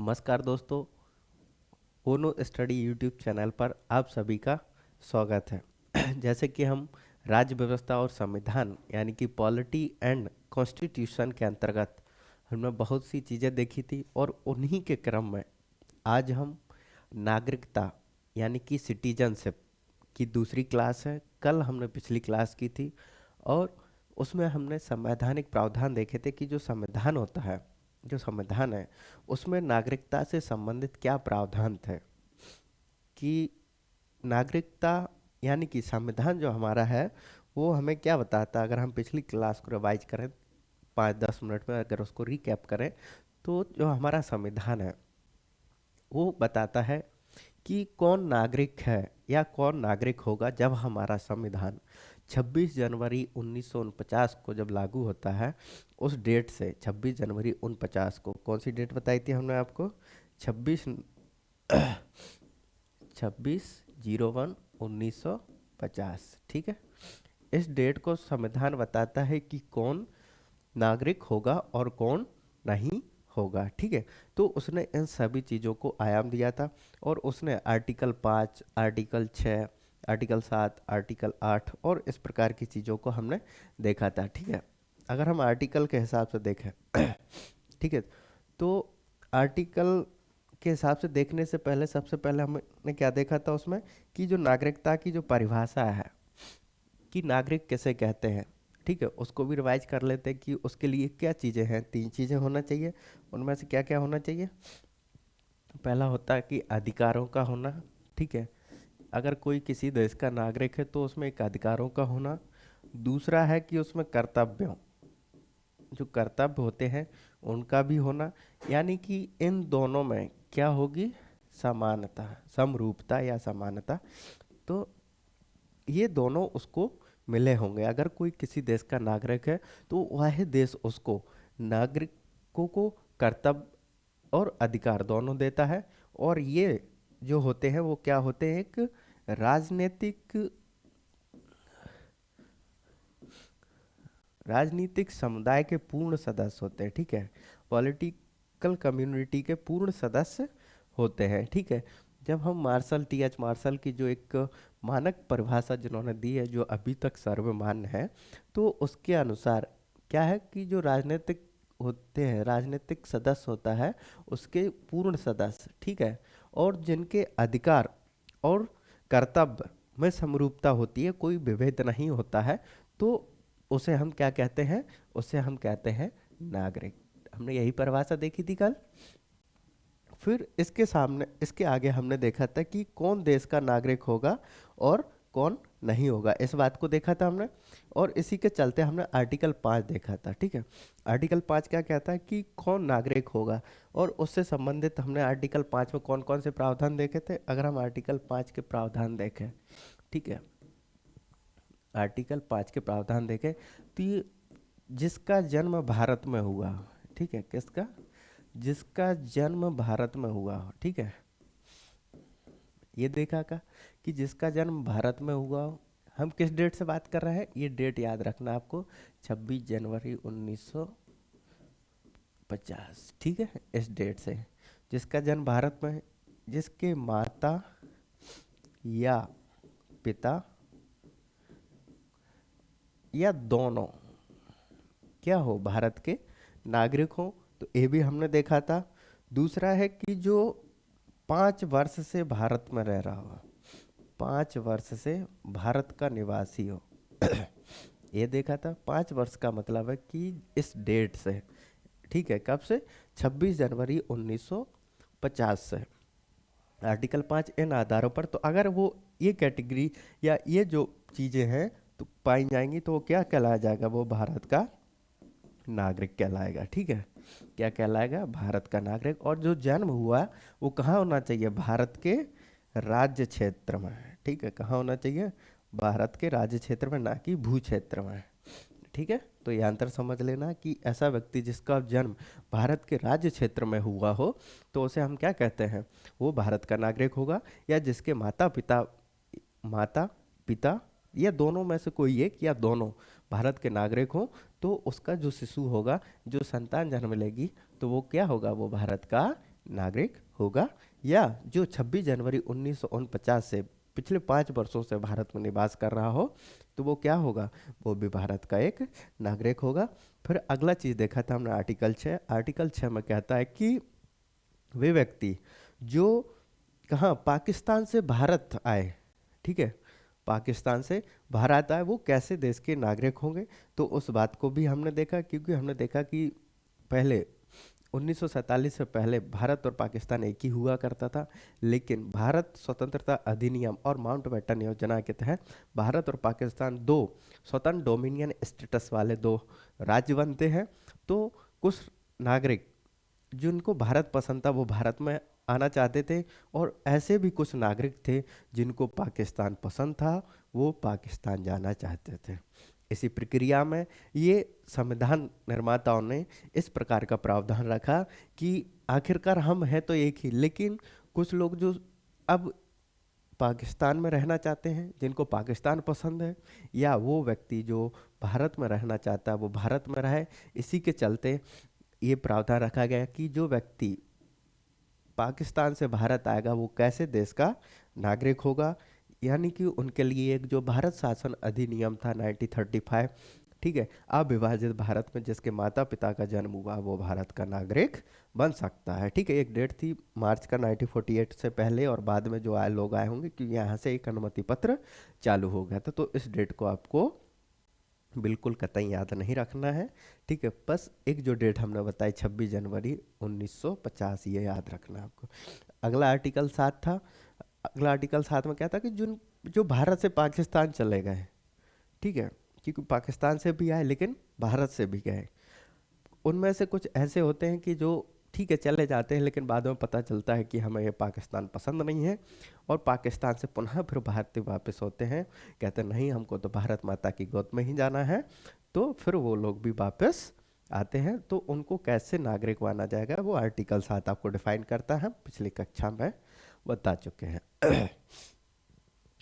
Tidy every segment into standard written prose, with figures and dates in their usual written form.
नमस्कार दोस्तों। ओनो study YouTube channel पर आप सभी का स्वागत है। जैसे कि हम राज्य व्यवस्था और संविधान यानी कि पॉलिटी एंड कॉन्स्टिट्यूशन के अंतर्गत हमने बहुत सी चीज़ें देखी थी और उन्हीं के क्रम में आज हम नागरिकता यानी कि सिटीजनशिप की दूसरी क्लास है। कल हमने पिछली क्लास की थी और उसमें हमने संवैधानिक प्रावधान देखे थे कि जो संविधान होता है, जो संविधान है उसमें नागरिकता से संबंधित क्या प्रावधान थे कि नागरिकता यानी कि संविधान जो हमारा है वो हमें क्या बताता है। अगर हम पिछली क्लास को रिवाइज करें 5-10 मिनट में, अगर उसको रिकैप करें तो जो हमारा संविधान है वो बताता है कि कौन नागरिक है या कौन नागरिक होगा जब हमारा संविधान 26 जनवरी 1949 को जब लागू होता है। उस डेट से 26 जनवरी 49 को कौन सी डेट बताई थी हमने आपको? 26 26/01/1950। ठीक है, इस डेट को संविधान बताता है कि कौन नागरिक होगा और कौन नहीं होगा। ठीक है, तो उसने इन सभी चीज़ों को आयाम दिया था और उसने आर्टिकल 5, आर्टिकल 6, आर्टिकल 7, आर्टिकल 8 और इस प्रकार की चीज़ों को हमने देखा था। ठीक है, अगर हम आर्टिकल के हिसाब से देखें ठीक है, तो आर्टिकल के हिसाब से देखने से पहले सबसे पहले हमने क्या देखा था उसमें कि जो नागरिकता की जो परिभाषा है कि नागरिक किसे कहते हैं। ठीक है, उसको भी रिवाइज कर लेते हैं कि उसके लिए क्या चीज़ें हैं। 3 चीज़ें होना चाहिए, उनमें से क्या क्या होना चाहिए? पहला होता है कि अधिकारों का होना। ठीक है, अगर कोई किसी देश का नागरिक है तो उसमें एक अधिकारों का होना। दूसरा है कि उसमें कर्तव्यों, जो कर्तव्य होते हैं उनका भी होना, यानी कि इन दोनों में क्या होगी? समानता, समरूपता या समानता। तो ये दोनों उसको मिले होंगे। अगर कोई किसी देश का नागरिक है तो वह देश उसको नागरिकों को कर्तव्य और अधिकार दोनों देता है। और ये जो होते हैं वो क्या होते हैं? एक राजनीतिक राजनीतिक समुदाय के पूर्ण सदस्य होते हैं। ठीक है, पॉलिटिकल कम्युनिटी के पूर्ण सदस्य होते हैं। ठीक है, जब हम मार्शल टी एच मार्शल की जो एक मानक परिभाषा जिन्होंने दी है, जो अभी तक सर्वमान्य है, तो उसके अनुसार क्या है कि जो राजनीतिक होते हैं, राजनीतिक सदस्य होता है उसके पूर्ण सदस्य। ठीक है, और जिनके अधिकार और कर्तव्य में समरूपता होती है, कोई विभेद नहीं होता है, तो उसे हम क्या कहते हैं? उसे हम कहते हैं नागरिक। हमने यही परिभाषा देखी थी कल। फिर इसके सामने, इसके आगे हमने देखा था कि कौन देश का नागरिक होगा और कौन नहीं होगा, इस बात को देखा था हमने। और इसी के चलते हमने आर्टिकल 5 देखा था। ठीक है, आर्टिकल 5 क्या कहता है कि कौन नागरिक होगा, और उससे संबंधित हमने आर्टिकल 5 में कौन कौन से प्रावधान देखे थे। अगर हम आर्टिकल 5 के प्रावधान देखें, ठीक है, आर्टिकल 5 के प्रावधान देखें तो ये जिसका जन्म भारत में हुआ, ठीक है, किसका? जिसका जन्म भारत में हुआ हो। ठीक है, ये देखा का कि जिसका जन्म भारत में हुआ हो। हम किस डेट से बात कर रहे हैं? ये डेट याद रखना आपको, 26 जनवरी 1950। ठीक है, इस डेट से जिसका जन्म भारत में है, जिसके माता या पिता या दोनों क्या हो? भारत के नागरिक हो। तो ये भी हमने देखा था। दूसरा है कि जो 5 वर्ष से भारत में रह रहा हो, 5 वर्ष से भारत का निवासी हो। ये देखा था। 5 वर्ष का मतलब है कि इस डेट से, ठीक है, कब से? 26 जनवरी 1950 से। आर्टिकल 5 इन आधारों पर, तो अगर वो ये कैटेगरी या ये जो चीज़ें हैं तो पाई जाएंगी तो वो क्या कहलाया जाएगा? वो भारत का नागरिक कहलाएगा। ठीक है, क्या कहलाएगा? भारत का नागरिक। और जो जन्म हुआ वो कहाँ होना चाहिए? भारत के राज्य क्षेत्र में। ठीक है, कहाँ होना चाहिए? भारत के राज्य क्षेत्र में, ना कि भू क्षेत्र में। ठीक है, तो ये अंतर समझ लेना कि ऐसा व्यक्ति जिसका जन्म भारत के राज्य क्षेत्र में हुआ हो तो उसे हम क्या कहते हैं? वो भारत का नागरिक होगा। या जिसके माता पिता या दोनों में से कोई एक या दोनों भारत के नागरिक हो, तो उसका जो शिशु होगा, जो संतान जन्म लेगी, तो वो क्या होगा? वो भारत का नागरिक होगा, या जो 26 जनवरी 1949 से पिछले 5 वर्षों से भारत में निवास कर रहा हो, तो वो क्या होगा, वो भी भारत का एक नागरिक होगा। फिर अगला चीज़ देखा था हमने आर्टिकल 6 में कहता है कि वे व्यक्ति जो कहाँ पाकिस्तान से भारत आए, ठीक है, पाकिस्तान से भारत आए, वो कैसे देश के नागरिक होंगे। तो उस बात को भी हमने देखा, क्योंकि हमने देखा कि पहले 1947 से पहले भारत और पाकिस्तान एक ही हुआ करता था, लेकिन भारत स्वतंत्रता अधिनियम और माउंटबेटन योजना के तहत भारत और पाकिस्तान दो स्वतंत्र डोमिनियन स्टेटस वाले दो राज्य बनते हैं। तो कुछ नागरिक जिनको भारत पसंद था वो भारत में आना चाहते थे, और ऐसे भी कुछ नागरिक थे जिनको पाकिस्तान पसंद था, वो पाकिस्तान जाना चाहते थे। इसी प्रक्रिया में ये संविधान निर्माताओं ने इस प्रकार का प्रावधान रखा कि आखिरकार हम हैं तो एक ही, लेकिन कुछ लोग जो अब पाकिस्तान में रहना चाहते हैं, जिनको पाकिस्तान पसंद है, या वो व्यक्ति जो भारत में रहना चाहता है वो भारत में रहे। इसी के चलते ये प्रावधान रखा गया कि जो व्यक्ति पाकिस्तान से भारत आएगा वो कैसे देश का नागरिक होगा, यानी कि उनके लिए एक जो भारत शासन अधिनियम था 1935, ठीक है, अविभाजित भारत में जिसके माता पिता का जन्म हुआ वो भारत का नागरिक बन सकता है। ठीक है, एक डेट थी मार्च का 1948 से पहले, और बाद में जो आए लोग आए होंगे क्योंकि यहाँ से एक अनुमति पत्र चालू हो गया था। तो इस डेट को आपको बिल्कुल कतई याद नहीं रखना है, ठीक है, बस एक जो डेट हमने बताई 26 जनवरी 1950, ये याद रखना है आपको। अगला आर्टिकल 7 था। अगला आर्टिकल 7 में क्या था कि जो भारत से पाकिस्तान चले गए, ठीक है, क्योंकि पाकिस्तान से भी आए लेकिन भारत से भी गए, उनमें से कुछ ऐसे होते हैं कि जो ठीक है चले जाते हैं, लेकिन बाद में पता चलता है कि हमें ये पाकिस्तान पसंद नहीं है, और पाकिस्तान से पुनः फिर भारत वापस होते हैं, कहते हैं नहीं हमको तो भारत माता की गोद में ही जाना है। तो फिर वो लोग भी वापस आते हैं, तो उनको कैसे नागरिक माना जाएगा वो आर्टिकल 7 आपको डिफाइन करता है, पिछली कक्षा में बता चुके हैं।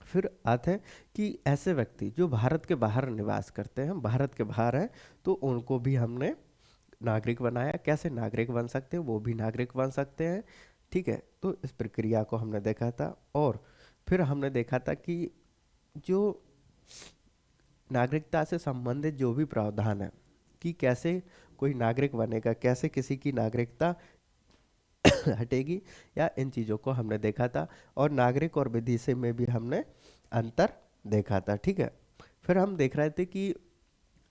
फिर आते हैं कि ऐसे व्यक्ति जो भारत के बाहर निवास करते हैं, भारत के बाहर हैं, तो उनको भी हमने नागरिक बनाया। कैसे नागरिक बन सकते हैं, वो भी नागरिक बन सकते हैं, ठीक है। तो इस प्रक्रिया को हमने देखा था, और फिर हमने देखा था कि जो नागरिकता से संबंधित जो भी प्रावधान है कि कैसे कोई नागरिक बनेगा, कैसे किसी की नागरिकता हटेगी, या इन चीज़ों को हमने देखा था, और नागरिक और विदेशी में भी हमने अंतर देखा था, ठीक है। फिर हम देख रहे थे कि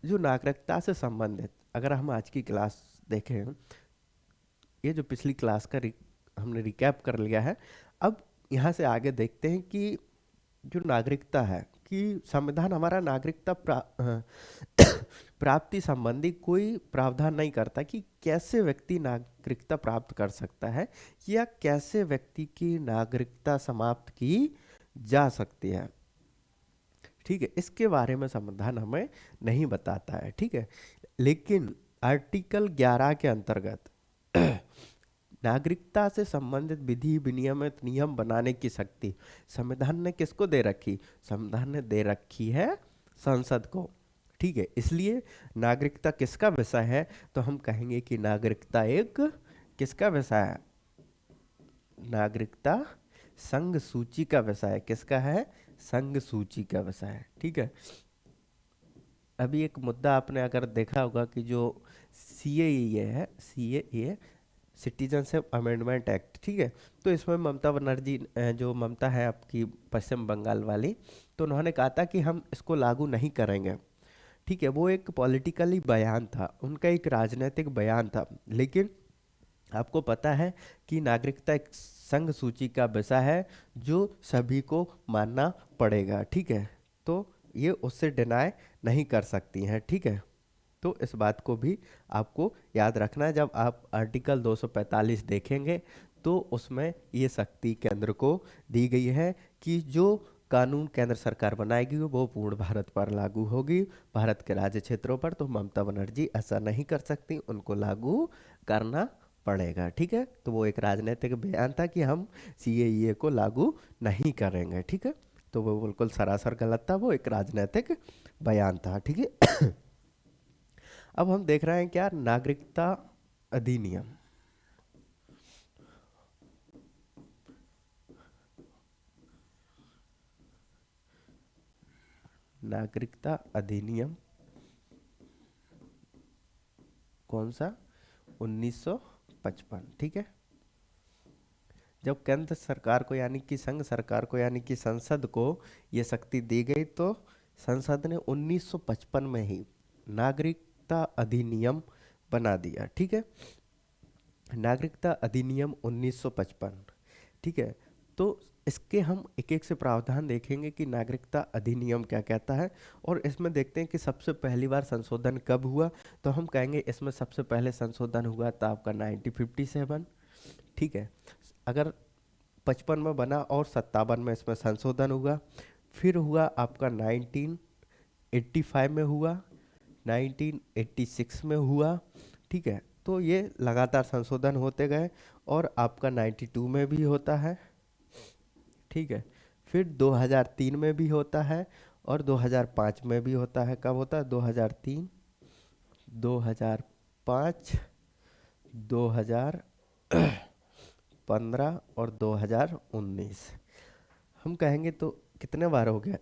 जो नागरिकता से संबंधित, अगर हम आज की क्लास देखें, ये जो पिछली क्लास का हमने रिकैप कर लिया है, अब यहाँ से आगे देखते हैं कि जो नागरिकता है कि संविधान हमारा नागरिकता प्राप्ति संबंधी कोई प्रावधान नहीं करता कि कैसे व्यक्ति नागरिकता प्राप्त कर सकता है, या कैसे व्यक्ति की नागरिकता समाप्त की जा सकती है, ठीक है, इसके बारे में संविधान हमें नहीं बताता है, ठीक है। लेकिन आर्टिकल 11 के अंतर्गत नागरिकता से संबंधित विधि विनियमित नियम बनाने की शक्ति संविधान ने किसको दे रखी, संविधान ने दे रखी है संसद को, ठीक है। इसलिए नागरिकता किसका विषय है, तो हम कहेंगे कि नागरिकता एक किसका विषय है, नागरिकता संघ सूची का विषय है। किसका है, संघ सूची का विषय है, ठीक है। अभी एक मुद्दा आपने अगर देखा होगा कि जो सीएए है, सीएए सिटीजनशिप अमेंडमेंट एक्ट, ठीक है, तो इसमें ममता बनर्जी जो ममता है आपकी पश्चिम बंगाल वाली, तो उन्होंने कहा था कि हम इसको लागू नहीं करेंगे, ठीक है। वो एक पॉलिटिकली बयान था, उनका एक राजनीतिक बयान था, लेकिन आपको पता है कि नागरिकता एक संघ सूची का विषय है जो सभी को मानना पड़ेगा, ठीक है। तो ये उससे डिनाय नहीं कर सकती हैं, ठीक है। तो इस बात को भी आपको याद रखना है। जब आप आर्टिकल 245 देखेंगे तो उसमें ये शक्ति केंद्र को दी गई है कि जो कानून केंद्र सरकार बनाएगी वो पूर्ण भारत पर लागू होगी, भारत के राज्य क्षेत्रों पर तो ममता बनर्जी ऐसा नहीं कर सकती, उनको लागू करना पड़ेगा, ठीक है। तो वो एक राजनीतिक बयान था कि हम सीएए को लागू नहीं करेंगे, ठीक है। तो वो बिल्कुल सरासर गलत था, वो एक राजनीतिक बयान था, ठीक है। अब हम देख रहे हैं क्या, नागरिकता अधिनियम, नागरिकता अधिनियम कौन सा? 1955। ठीक है। जब केंद्र सरकार को यानी कि संघ सरकार को यानी कि संसद को ये शक्ति दी गई, तो संसद ने 1955 में ही नागरिकता अधिनियम बना दिया। ठीक है। नागरिकता अधिनियम 1955। ठीक है। तो इसके हम एक एक से प्रावधान देखेंगे कि नागरिकता अधिनियम क्या कहता है, और इसमें देखते हैं कि सबसे पहली बार संशोधन कब हुआ। तो हम कहेंगे इसमें सबसे पहले संशोधन हुआ था आपका 1957। ठीक है। अगर 55 में बना और 57 में इसमें संशोधन हुआ, फिर हुआ आपका 1985 में हुआ, 1986 में हुआ। ठीक है। तो ये लगातार संशोधन होते गए, और आपका 92 में भी होता है। ठीक है। फिर 2003 में भी होता है, और 2005 में भी होता है। कब होता है? 2003, 2005, 2015 और 2019। हम कहेंगे तो कितने बार हो गया?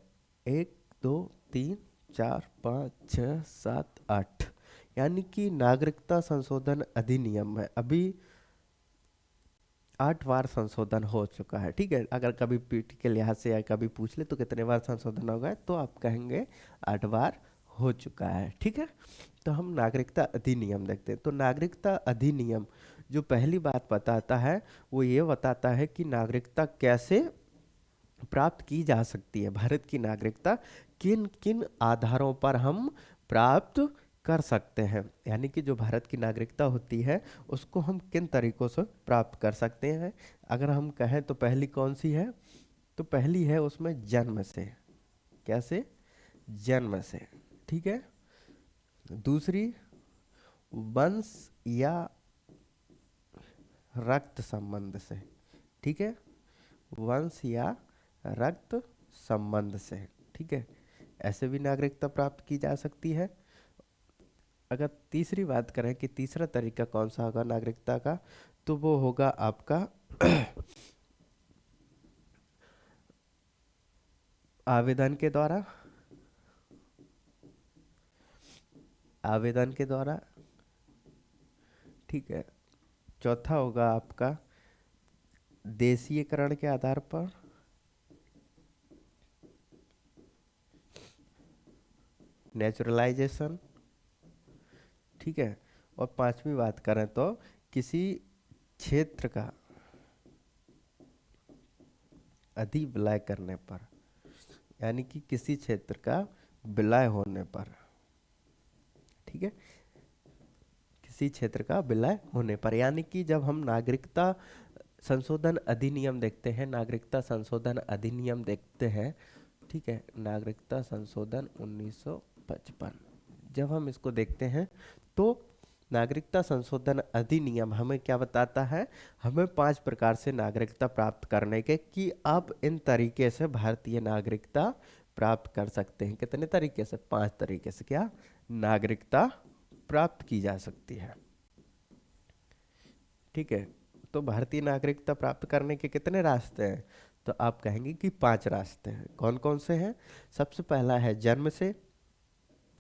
1 2 3 4 5 6 7 8, यानी कि नागरिकता संशोधन अधिनियम में अभी 8 बार संशोधन हो चुका है। ठीक है। अगर कभी पीटी के लिहाज से या कभी पूछ ले तो कितने बार संशोधन हो गए, तो आप कहेंगे 8 बार हो चुका है। ठीक है। तो हम नागरिकता अधिनियम देखते हैं। तो नागरिकता अधिनियम जो पहली बात बताता है वो ये बताता है कि नागरिकता कैसे प्राप्त की जा सकती है। भारत की नागरिकता किन किन आधारों पर हम प्राप्त कर सकते हैं, यानी कि जो भारत की नागरिकता होती है उसको हम किन तरीकों से प्राप्त कर सकते हैं। अगर हम कहें तो पहली कौन सी है? तो पहली है उसमें जन्म से। कैसे? जन्म से। ठीक है। दूसरी वंश या रक्त संबंध से। ठीक है। वंश या रक्त संबंध से। ठीक है। ऐसे भी नागरिकता प्राप्त की जा सकती है। अगर तीसरी बात करें कि तीसरा तरीका कौन सा होगा नागरिकता का, तो वो होगा आपका आवेदन के द्वारा। आवेदन के द्वारा। ठीक है। चौथा होगा आपका देशीयकरण के आधार पर। नेचुरलाइजेशन। ठीक है। और पांचवी बात करें तो किसी क्षेत्र का अधिविलय करने पर, यानी कि किसी क्षेत्र का विलय होने पर। ठीक है। किसी क्षेत्र का विलय होने पर, यानी कि जब हम नागरिकता संशोधन अधिनियम देखते हैं, नागरिकता संशोधन अधिनियम देखते हैं। ठीक है। नागरिकता संशोधन 1955 जब हम इसको देखते हैं, तो नागरिकता संशोधन अधिनियम हमें क्या बताता है? हमें 5 प्रकार से नागरिकता प्राप्त करने के, कि आप इन तरीके से भारतीय नागरिकता प्राप्त कर सकते हैं। कितने तरीके से? 5 तरीके से क्या नागरिकता प्राप्त की जा सकती है। ठीक है। तो भारतीय नागरिकता प्राप्त करने के कितने रास्ते हैं? तो आप कहेंगे कि 5 रास्ते हैं। कौन कौन से हैं? सबसे पहला है जन्म से।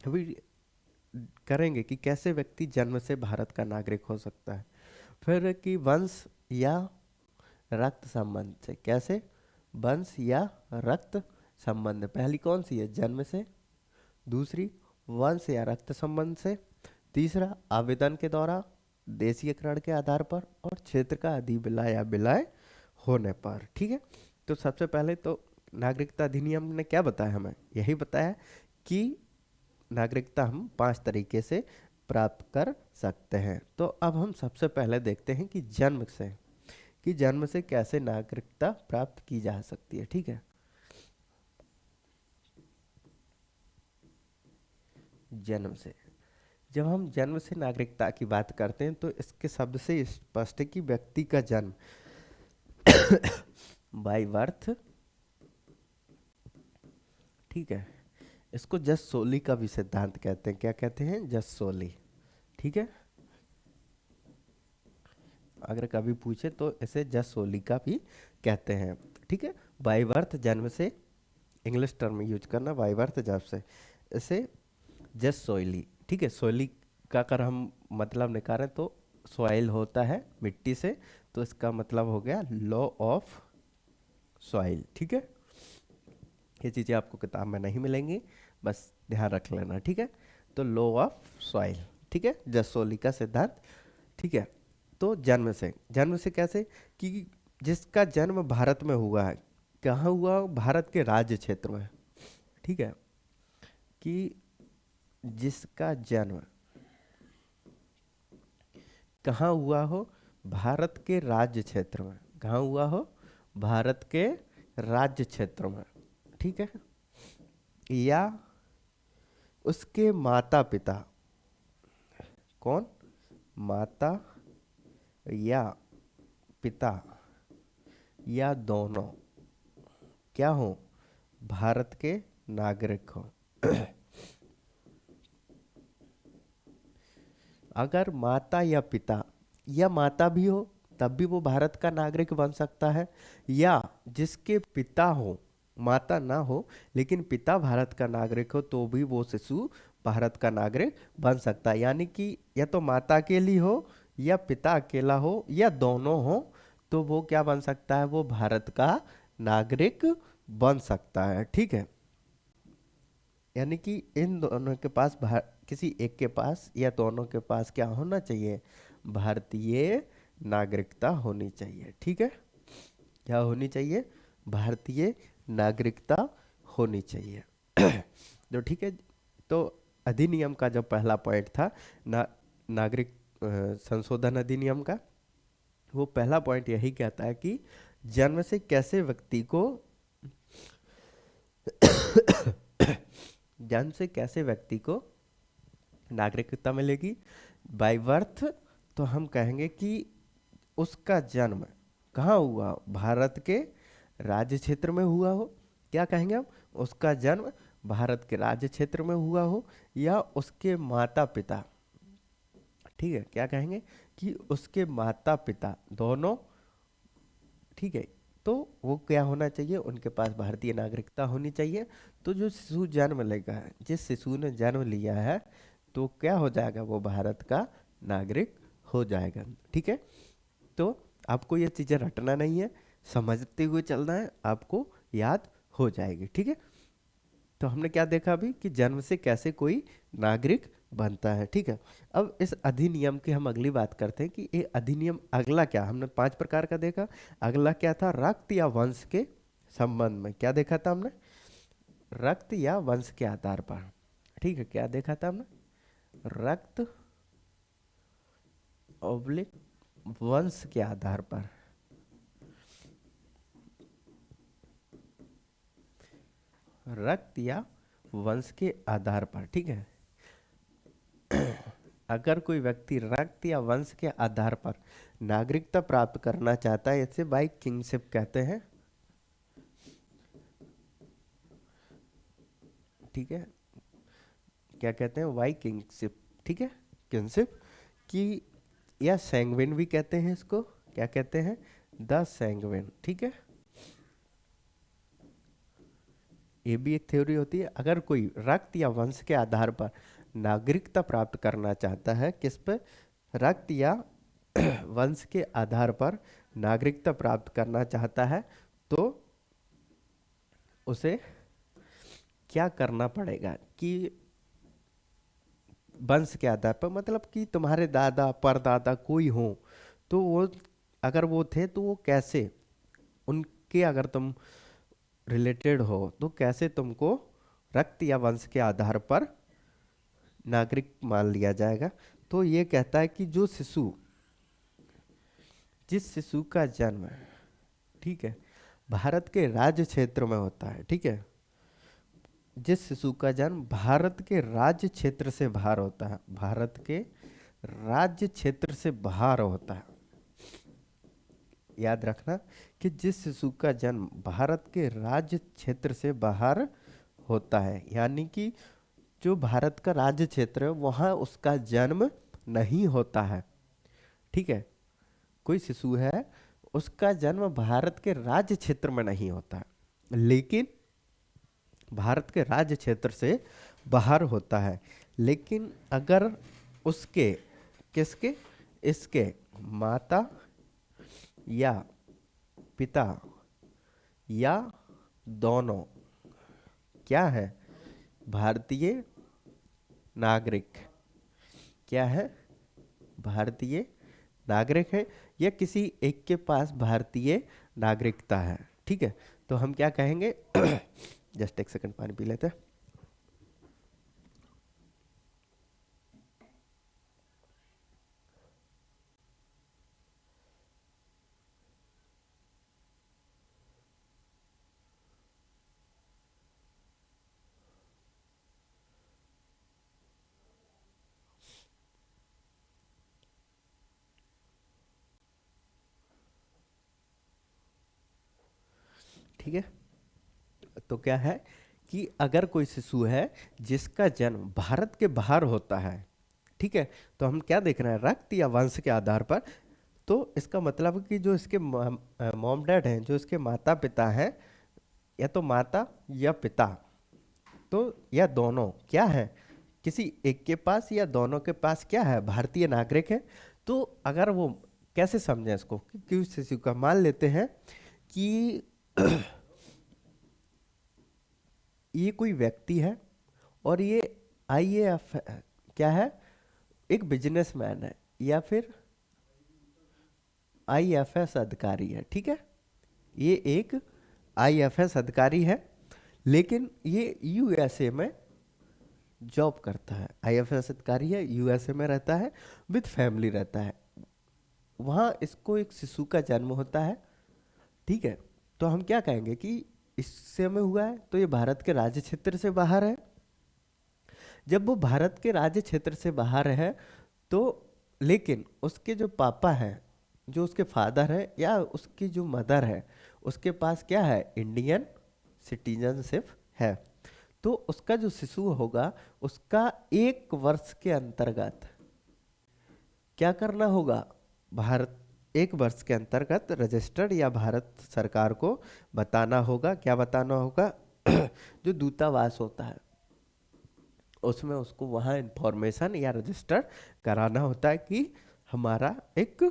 अभी करेंगे कि कैसे व्यक्ति जन्म से भारत का नागरिक हो सकता है। फिर कि वंश या रक्त संबंध से। कैसे? वंश या रक्त संबंध। पहली कौन सी है? जन्म से। दूसरी वंश या रक्त संबंध से। तीसरा आवेदन के द्वारा, देशीयकरण के आधार पर, और क्षेत्र का अधिविलय या विलय होने पर। ठीक है। तो सबसे पहले तो नागरिकता अधिनियम ने क्या बताया? हमें यही बताया कि नागरिकता हम 5 तरीके से प्राप्त कर सकते हैं। तो अब हम सबसे पहले देखते हैं कि जन्म से, कि जन्म से कैसे नागरिकता प्राप्त की जा सकती है। ठीक है। जन्म से, जब हम जन्म से नागरिकता की बात करते हैं तो इसके शब्द से स्पष्ट है कि व्यक्ति का जन्म बाय बर्थ। ठीक है। इसको जस सोली का भी सिद्धांत कहते हैं। क्या कहते हैं? जस सोली। ठीक है। अगर कभी पूछे तो इसे जस सोली का भी कहते हैं। ठीक है। बाय बर्थ, जन्म से इंग्लिश टर्म यूज करना बाई बर्थ जब से। इसे जस्ट सोइली, ठीक है, सोइली का अगर हम मतलब निकालें तो सॉइल होता है मिट्टी से, तो इसका मतलब हो गया लॉ ऑफ सॉइल, ठीक है। ये चीज़ें आपको किताब में नहीं मिलेंगी, बस ध्यान रख लेना, ठीक है। तो लॉ ऑफ सॉइल, ठीक है, जसोली का सिद्धांत, ठीक है। तो जन्म से कैसे, कि जिसका जन्म भारत में हुआ है, कहाँ हुआ, भारत के राज्य क्षेत्र में, ठीक है, कि जिसका जन्म कहाँ हुआ हो, भारत के राज्य क्षेत्र में, कहाँ हुआ हो, भारत के राज्य क्षेत्र में, ठीक है, या उसके माता पिता, कौन, माता या पिता या दोनों क्या हो, भारत के नागरिक हो। अगर माता या पिता, या माता भी हो तब भी वो भारत का नागरिक बन सकता है, या जिसके पिता हो, माता ना हो लेकिन पिता भारत का नागरिक हो, तो भी वो शिशु भारत का नागरिक बन सकता है। यानी कि या तो माता अकेली हो या पिता अकेला हो या दोनों हो, तो वो क्या बन सकता है, वो भारत का नागरिक बन सकता है, ठीक है। यानी कि इन दोनों के पास किसी एक के पास या दोनों के पास क्या होना चाहिए, भारतीय नागरिकता होनी चाहिए, ठीक है। क्या होनी चाहिए, भारतीय नागरिकता होनी चाहिए। तो ठीक है, तो अधिनियम का जो पहला पॉइंट था, नागरिक संशोधन अधिनियम का, वो पहला पॉइंट यही कहता है कि जन्म से कैसे व्यक्ति को जन्म से कैसे व्यक्ति को नागरिकता मिलेगी, बाय बर्थ। तो हम कहेंगे कि उसका जन्म कहाँ हुआ, भारत के राज्य क्षेत्र में हुआ हो, क्या कहेंगे हम, उसका जन्म भारत के राज्य क्षेत्र में हुआ हो, या उसके माता पिता, ठीक है, क्या कहेंगे कि उसके माता पिता दोनों, ठीक है, तो वो क्या होना चाहिए, उनके पास भारतीय नागरिकता होनी चाहिए। तो जो शिशु जन्म लेगा, जिस शिशु ने जन्म लिया है, तो क्या हो जाएगा, वो भारत का नागरिक हो जाएगा, ठीक है। तो आपको ये चीज़ें रटना नहीं है, समझते हुए चलना है, आपको याद हो जाएगी, ठीक है। तो हमने क्या देखा अभी, कि जन्म से कैसे कोई नागरिक बनता है, ठीक है। अब इस अधिनियम की हम अगली बात करते हैं कि ये अधिनियम अगला क्या, हमने 5 प्रकार का देखा, अगला क्या था, रक्त या वंश के संबंध में क्या देखा था हमने, रक्त या वंश के आधार पर, ठीक है, क्या देखा था हमने, रक्त ऑब्लिक वंश के आधार पर, रक्त या वंश के आधार पर, ठीक है। अगर कोई व्यक्ति रक्त या वंश के आधार पर नागरिकता प्राप्त करना चाहता है, इसे बाई किंगशिप कहते हैं, ठीक है, क्या कहते हैं, वाई किंगशिप, ठीक है, किंगशिप की, या सैंगविन भी कहते हैं इसको, क्या कहते हैं, द सैंगविन, ठीक है। ये भी एक थ्योरी होती है, अगर कोई रक्त या वंश के आधार पर नागरिकता प्राप्त करना चाहता है, किस पे, रक्त या वंश के आधार पर नागरिकता प्राप्त करना चाहता है, तो उसे क्या करना पड़ेगा, कि वंश के आधार पर, मतलब कि तुम्हारे दादा परदादा कोई हो, तो वो अगर वो थे तो वो कैसे, उनके अगर तुम रिलेटेड हो, तो कैसे तुमको रक्त या वंश के आधार पर नागरिक मान लिया जाएगा। तो ये कहता है कि जो शिशु, जिस शिशु का जन्म, ठीक है, भारत के राज्य क्षेत्र में होता है, ठीक है, जिस शिशु का जन्म भारत के राज्य क्षेत्र से बाहर होता है, भारत के राज्य क्षेत्र से बाहर होता है, याद रखना कि जिस शिशु का जन्म भारत के राज्य क्षेत्र से बाहर होता है, यानी कि जो भारत का राज्य क्षेत्र है वहाँ उसका जन्म नहीं होता है, ठीक है, कोई शिशु है, उसका जन्म भारत के राज्य क्षेत्र में नहीं होता है, लेकिन भारत के राज्य क्षेत्र से बाहर होता है। लेकिन अगर उसके, किसके, इसके माता या पिता या दोनों क्या है, भारतीय नागरिक, क्या है, भारतीय नागरिक है, या किसी एक के पास भारतीय नागरिकता है, ठीक है, तो हम क्या कहेंगे जस्ट एक सेकंड पानी पी लेते हैं। ठीक है, तो क्या है कि अगर कोई शिशु है जिसका जन्म भारत के बाहर होता है, ठीक है, तो हम क्या देख रहे हैं, रक्त या वंश के आधार पर। तो इसका मतलब है कि जो इसके मॉम डैड हैं, जो इसके माता पिता हैं, या तो माता या पिता, तो या दोनों क्या है, किसी एक के पास या दोनों के पास क्या है, भारतीय नागरिक है। तो अगर वो, कैसे समझें इसको, कि शिशु का मान लेते हैं कि ये कोई व्यक्ति है और ये आईएएफ क्या है, एक बिजनेसमैन है, या फिर आईएफएस अधिकारी है, ठीक है, ये एक आईएफएस अधिकारी है, लेकिन ये यूएसए में जॉब करता है। आईएफएस अधिकारी है, यूएसए में रहता है, विद फैमिली रहता है, वहाँ इसको एक शिशु का जन्म होता है, ठीक है, तो हम क्या कहेंगे कि इस समय हुआ है तो ये भारत के राज्य क्षेत्र से बाहर है। जब वो भारत के राज्य क्षेत्र से बाहर है तो, लेकिन उसके जो पापा हैं, जो उसके फादर है या उसकी जो मदर है, उसके पास क्या है, इंडियन सिटीजनशिप है, तो उसका जो शिशु होगा उसका 1 वर्ष के अंतर्गत क्या करना होगा, भारत 1 वर्ष के अंतर्गत रजिस्टर्ड या भारत सरकार को बताना होगा, क्या बताना होगा जो दूतावास होता है उसमें उसको वहाँ इंफॉर्मेशन या रजिस्टर कराना होता है कि हमारा एक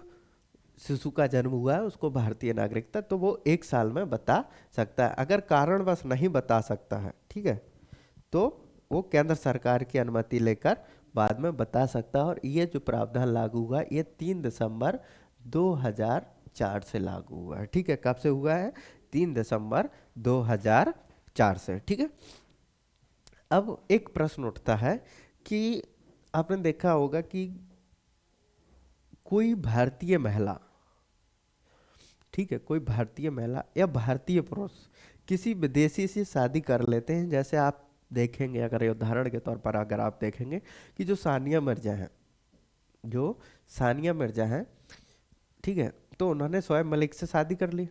शिशु का जन्म हुआ है, उसको भारतीय नागरिकता, तो वो 1 साल में बता सकता है। अगर कारणवश नहीं बता सकता है, ठीक है, तो वो केंद्र सरकार की अनुमति लेकर बाद में बता सकता है। और ये जो प्रावधान लागू हुआ, ये 3 दिसंबर 2004 से लागू हुआ है, ठीक है, कब से हुआ है, 3 दिसंबर 2004 से, ठीक है। अब एक प्रश्न उठता है कि आपने देखा होगा कि कोई भारतीय महिला, ठीक है, कोई भारतीय महिला या भारतीय पुरुष किसी विदेशी से शादी कर लेते हैं। जैसे आप देखेंगे, अगर ये उदाहरण के तौर पर अगर आप देखेंगे कि जो सानिया मिर्जा हैं, जो सानिया मिर्जा हैं, ठीक है, तो उन्होंने शोएब मलिक से शादी कर ली।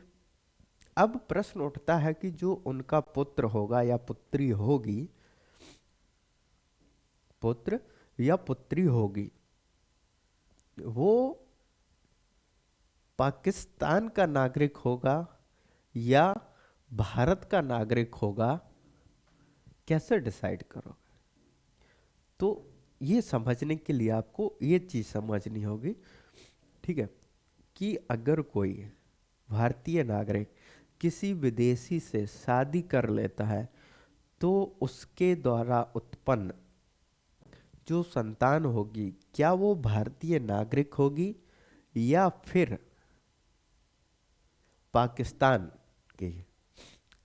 अब प्रश्न उठता है कि जो उनका पुत्र होगा या पुत्री होगी, पुत्र या पुत्री होगी, वो पाकिस्तान का नागरिक होगा या भारत का नागरिक होगा, कैसे डिसाइड करोगे। तो ये समझने के लिए आपको ये चीज़ समझनी होगी, ठीक है, कि अगर कोई भारतीय नागरिक किसी विदेशी से शादी कर लेता है तो उसके द्वारा उत्पन्न जो संतान होगी, क्या वो भारतीय नागरिक होगी या फिर पाकिस्तान की,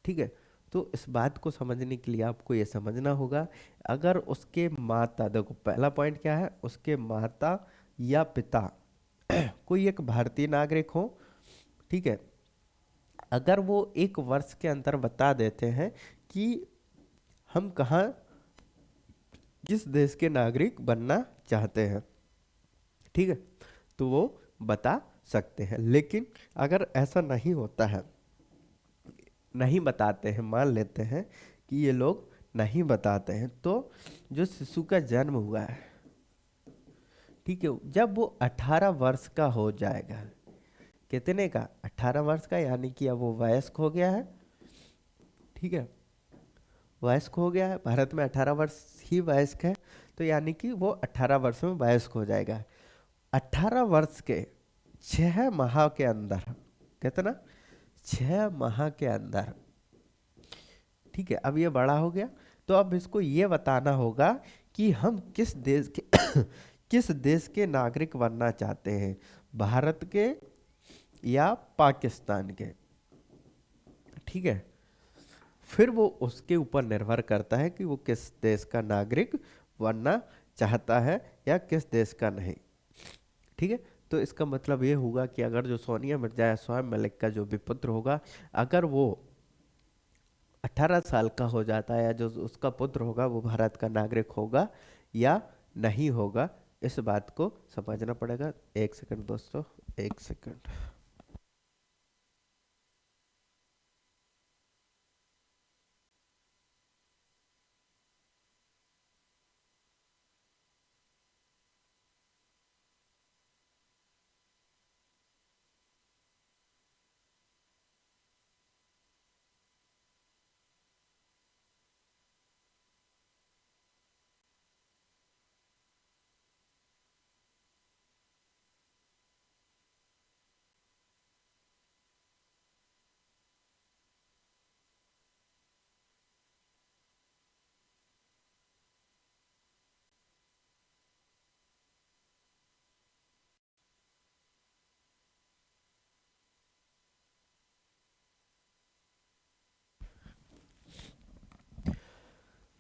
ठीक है। तो इस बात को समझने के लिए आपको ये समझना होगा, अगर उसके माता, देखो पहला पॉइंट क्या है, उसके माता या पिता कोई एक भारतीय नागरिक हो, ठीक है, अगर वो 1 वर्ष के अंदर बता देते हैं कि हम कहाँ, किस देश के नागरिक बनना चाहते हैं, ठीक है, तो वो बता सकते हैं। लेकिन अगर ऐसा नहीं होता है, नहीं बताते हैं, मान लेते हैं कि ये लोग नहीं बताते हैं, तो जो शिशु का जन्म हुआ है, ठीक है, जब वो 18 वर्ष का हो जाएगा, कितने का, 18 वर्ष का, यानी कि अब वो वयस्क हो गया है, ठीक है, वयस्क हो गया है, भारत में 18 वर्ष ही वयस्क है, तो यानी कि वो 18 वर्ष में वयस्क हो जाएगा। 18 वर्ष के 6 माह के अंदर, कितना, 6 माह के अंदर, ठीक है। अब ये बड़ा हो गया, तो अब इसको ये बताना होगा कि हम किस देश के किस देश के नागरिक बनना चाहते हैं, भारत के या पाकिस्तान के, ठीक है। फिर वो उसके ऊपर निर्भर करता है कि वो किस देश का नागरिक बनना चाहता है या किस देश का नहीं, ठीक है। तो इसका मतलब ये होगा कि अगर जो सोनिया मिर्जा या शोएब मलिक का जो भी पुत्र होगा, अगर वो 18 साल का हो जाता है, या जो उसका पुत्र होगा वो भारत का नागरिक होगा या नहीं होगा, इस बात को समझना पड़ेगा। एक सेकंड दोस्तों, एक सेकंड।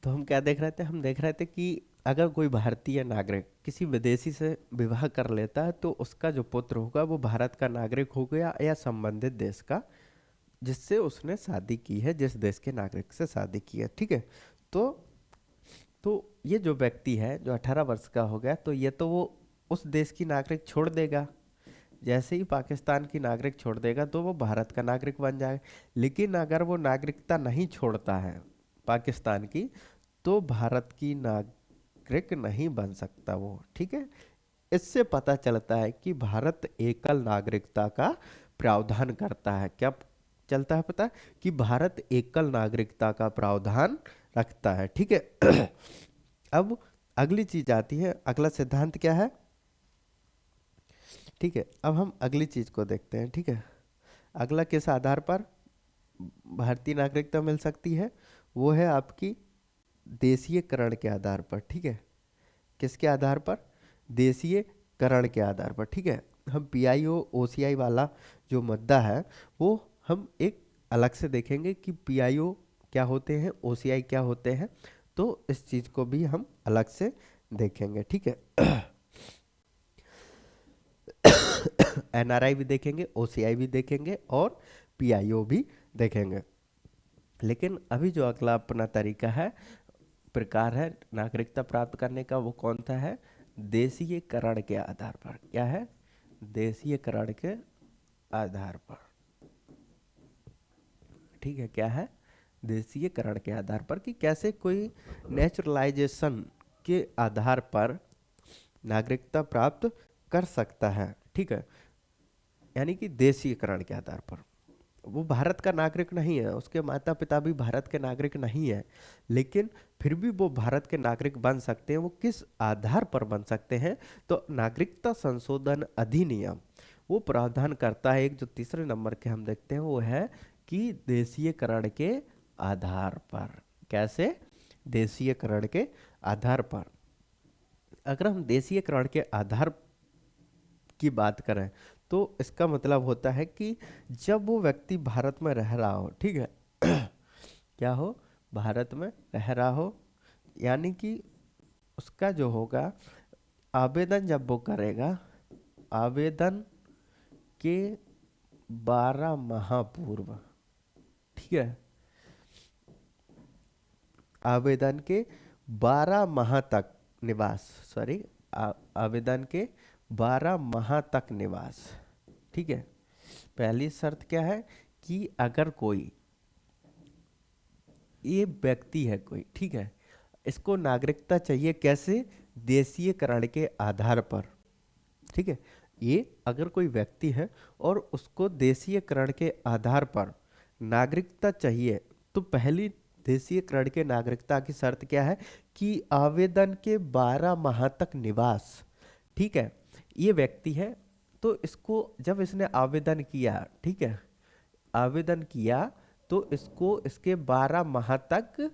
तो हम क्या देख रहे थे, हम देख रहे थे कि अगर कोई भारतीय नागरिक किसी विदेशी से विवाह कर लेता है, तो उसका जो पुत्र होगा वो भारत का नागरिक हो गया या संबंधित देश का, जिससे उसने शादी की है, जिस देश के नागरिक से शादी की है, ठीक है। तो तो ये जो व्यक्ति है जो 18 वर्ष का हो गया, तो ये तो वो उस देश की नागरिक छोड़ देगा, जैसे ही पाकिस्तान की नागरिक छोड़ देगा तो वो भारत का नागरिक बन जाएगा। लेकिन अगर वो नागरिकता नहीं छोड़ता है पाकिस्तान की, तो भारत की नागरिक नहीं बन सकता वो, ठीक है। इससे पता चलता है कि भारत एकल नागरिकता का प्रावधान करता है। क्या चलता है पता है? कि भारत एकल नागरिकता का प्रावधान रखता है, ठीक है। अब अगली चीज आती है, अगला सिद्धांत क्या है, ठीक है। अब हम अगली चीज को देखते हैं, ठीक है। अगला किस आधार पर भारतीय नागरिकता मिल सकती है, वो है आपकी देशीयकरण के आधार पर, ठीक है। किसके आधार पर? देशीयकरण के आधार पर, ठीक है। हम पीआईओ ओसीआई वाला जो मुद्दा है वो हम एक अलग से देखेंगे कि पीआईओ क्या होते हैं, ओसीआई क्या होते हैं, तो इस चीज को भी हम अलग से देखेंगे, ठीक है। एनआरआई भी देखेंगे, ओसीआई भी देखेंगे और पीआईओ भी देखेंगे। लेकिन अभी जो अगला अपना तरीका है, प्रकार है नागरिकता प्राप्त करने का, वो कौन सा है? देशीयकरण के आधार पर। क्या है? देशीयकरण के आधार पर, ठीक है। क्या है? देशीयकरण के आधार पर, कि कैसे कोई नेचुरलाइजेशन के आधार पर नागरिकता प्राप्त कर सकता है, ठीक है। यानी कि देशीयकरण के आधार पर वो भारत का नागरिक नहीं है, उसके माता पिता भी भारत के नागरिक नहीं है, लेकिन फिर भी वो भारत के नागरिक बन सकते हैं। वो किस आधार पर बन सकते हैं? तो नागरिकता संशोधन अधिनियम वो प्रावधान करता है, एक जो तीसरे नंबर के हम देखते हैं वो है कि देशीयकरण के आधार पर। कैसे? देशीयकरण के आधार पर। अगर हम देशीयकरण के आधार की बात करें, तो इसका मतलब होता है कि जब वो व्यक्ति भारत में रह रहा हो, ठीक है। क्या हो? भारत में रह रहा हो, यानी कि उसका जो होगा आवेदन, जब वो करेगा, आवेदन के 12 माह पूर्व, ठीक है। आवेदन के 12 माह तक निवास, सॉरी, आवेदन के 12 माह तक निवास, ठीक है। पहली शर्त क्या है? कि अगर कोई, ये व्यक्ति है कोई, ठीक है, इसको नागरिकता चाहिए, कैसे? देशीयकरण के आधार पर, ठीक है। ये अगर कोई व्यक्ति है और उसको देशीयकरण के आधार पर नागरिकता चाहिए, तो पहली देशीयकरण के नागरिकता की शर्त क्या है कि आवेदन के 12 माह तक निवास, ठीक है, ये व्यक्ति है तो इसको जब इसने आवेदन किया, ठीक है, आवेदन किया तो इसको इसके 12 माह तक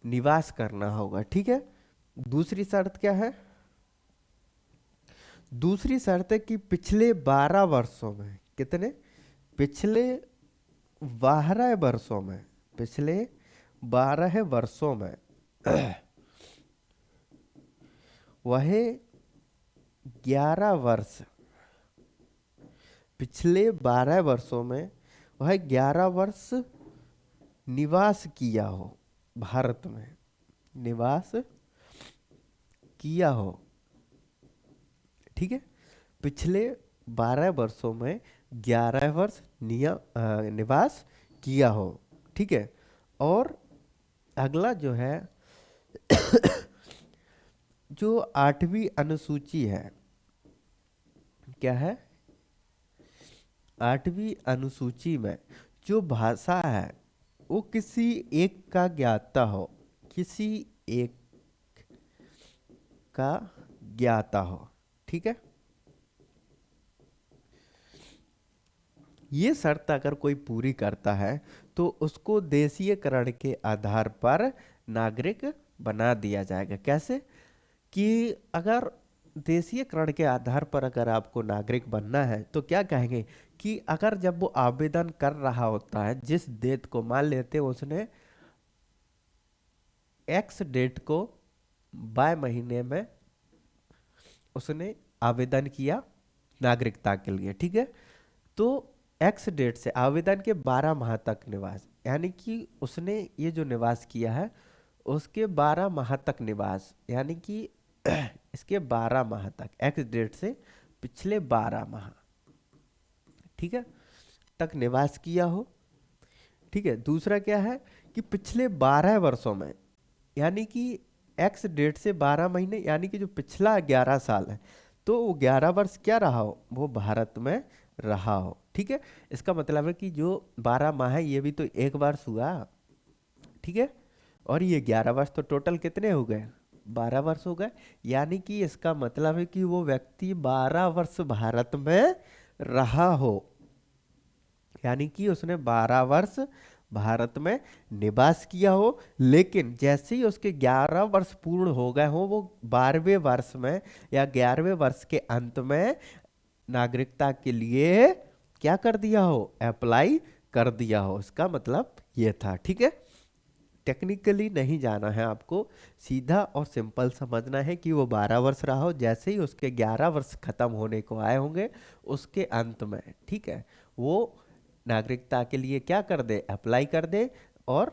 निवास करना होगा, ठीक है। दूसरी शर्त क्या है? दूसरी शर्त है कि पिछले 12 वर्षों में, कितने? पिछले 12 वर्षों में, पिछले 12 वर्षों में वह 11 वर्ष, पिछले 12 वर्षों में वह 11 वर्ष निवास किया हो, भारत में निवास किया हो, ठीक है। पिछले 12 वर्षों में 11 वर्ष निवास किया हो, ठीक है। और अगला जो है जो 8वीं अनुसूची है, क्या है? 8वीं अनुसूची में जो भाषा है वो किसी एक का ज्ञाता हो, किसी एक का ज्ञाता हो, ठीक है। ये शर्त अगर कोई पूरी करता है तो उसको देशीयकरण के आधार पर नागरिक बना दिया जाएगा। कैसे? कि अगर देशीयकरण के आधार पर अगर आपको नागरिक बनना है तो क्या कहेंगे कि अगर जब वो आवेदन कर रहा होता है, जिस डेट को मान लेते हैं उसने एक्स डेट को बाय महीने में उसने आवेदन किया नागरिकता के लिए, ठीक है। तो एक्स डेट से आवेदन के 12 माह तक निवास, यानी कि उसने ये जो निवास किया है उसके 12 माह तक निवास, यानी कि इसके 12 माह तक, एक्स डेट से पिछले 12 माह, ठीक है, तक निवास किया हो, ठीक है। दूसरा क्या है कि पिछले 12 वर्षों में, यानी कि एक्स डेट से 12 महीने, यानी कि जो पिछला 11 साल है तो वो 11 वर्ष क्या रहा हो, वो भारत में रहा हो, ठीक है। इसका मतलब है कि जो 12 माह है ये भी तो एक वर्ष हुआ, ठीक है। और ये 11 वर्ष तो टोटल कितने हो गए? 12 वर्ष हो गए। यानी कि इसका मतलब है कि वो व्यक्ति 12 वर्ष भारत में रहा हो, यानी कि उसने 12 वर्ष भारत में निवास किया हो। लेकिन जैसे ही उसके 11 वर्ष पूर्ण हो गए हो, वो 12वें वर्ष में या 11वें वर्ष के अंत में नागरिकता के लिए क्या कर दिया हो, अप्लाई कर दिया हो। इसका मतलब ये था, ठीक है। टेक्निकली नहीं जाना है आपको, सीधा और सिंपल समझना है कि वो 12 वर्ष रहा हो, जैसे ही उसके 11 वर्ष खत्म होने को आए होंगे उसके अंत में, ठीक है, वो नागरिकता के लिए क्या कर दे, अप्लाई कर दे और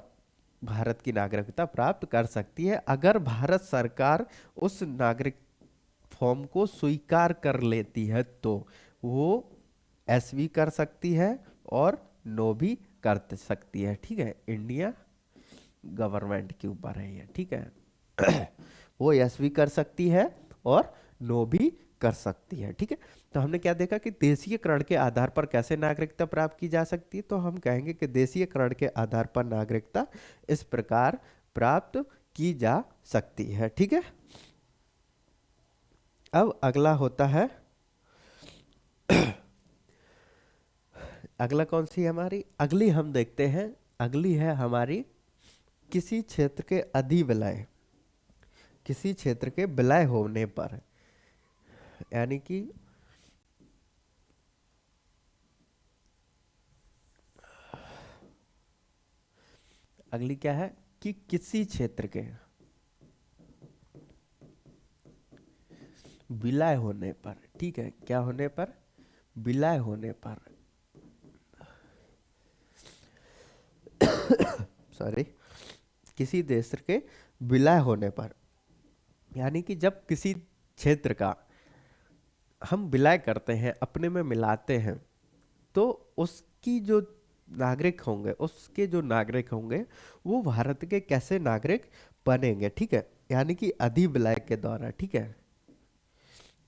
भारत की नागरिकता प्राप्त कर सकती है। अगर भारत सरकार उस नागरिक फॉर्म को स्वीकार कर लेती है तो वो एस भी कर सकती है और नो भी कर सकती है, ठीक है। इंडिया गवर्नमेंट के ऊपर है ये, ठीक है। वो यस भी कर सकती है और नो भी कर सकती है, ठीक है। तो हमने क्या देखा कि देशीयकरण के आधार पर कैसे नागरिकता प्राप्त की जा सकती है। तो हम कहेंगे कि देशीयकरण के आधार पर नागरिकता इस प्रकार प्राप्त की जा सकती है, ठीक है। अब अगला होता है अगला कौन सी है हमारी, अगली हम देखते हैं, अगली है हमारी किसी क्षेत्र के अधिविलय, किसी क्षेत्र के विलय होने पर, यानी कि अगली क्या है कि किसी क्षेत्र के विलय होने पर, ठीक है, क्या होने पर, विलय होने पर सॉरी, किसी देश के विलय होने पर, यानी कि जब किसी क्षेत्र का हम विलय करते हैं, अपने में मिलाते हैं, तो उसकी जो नागरिक होंगे, उसके जो नागरिक होंगे वो भारत के कैसे नागरिक बनेंगे, ठीक है, यानी कि अधिविलय के द्वारा, ठीक है।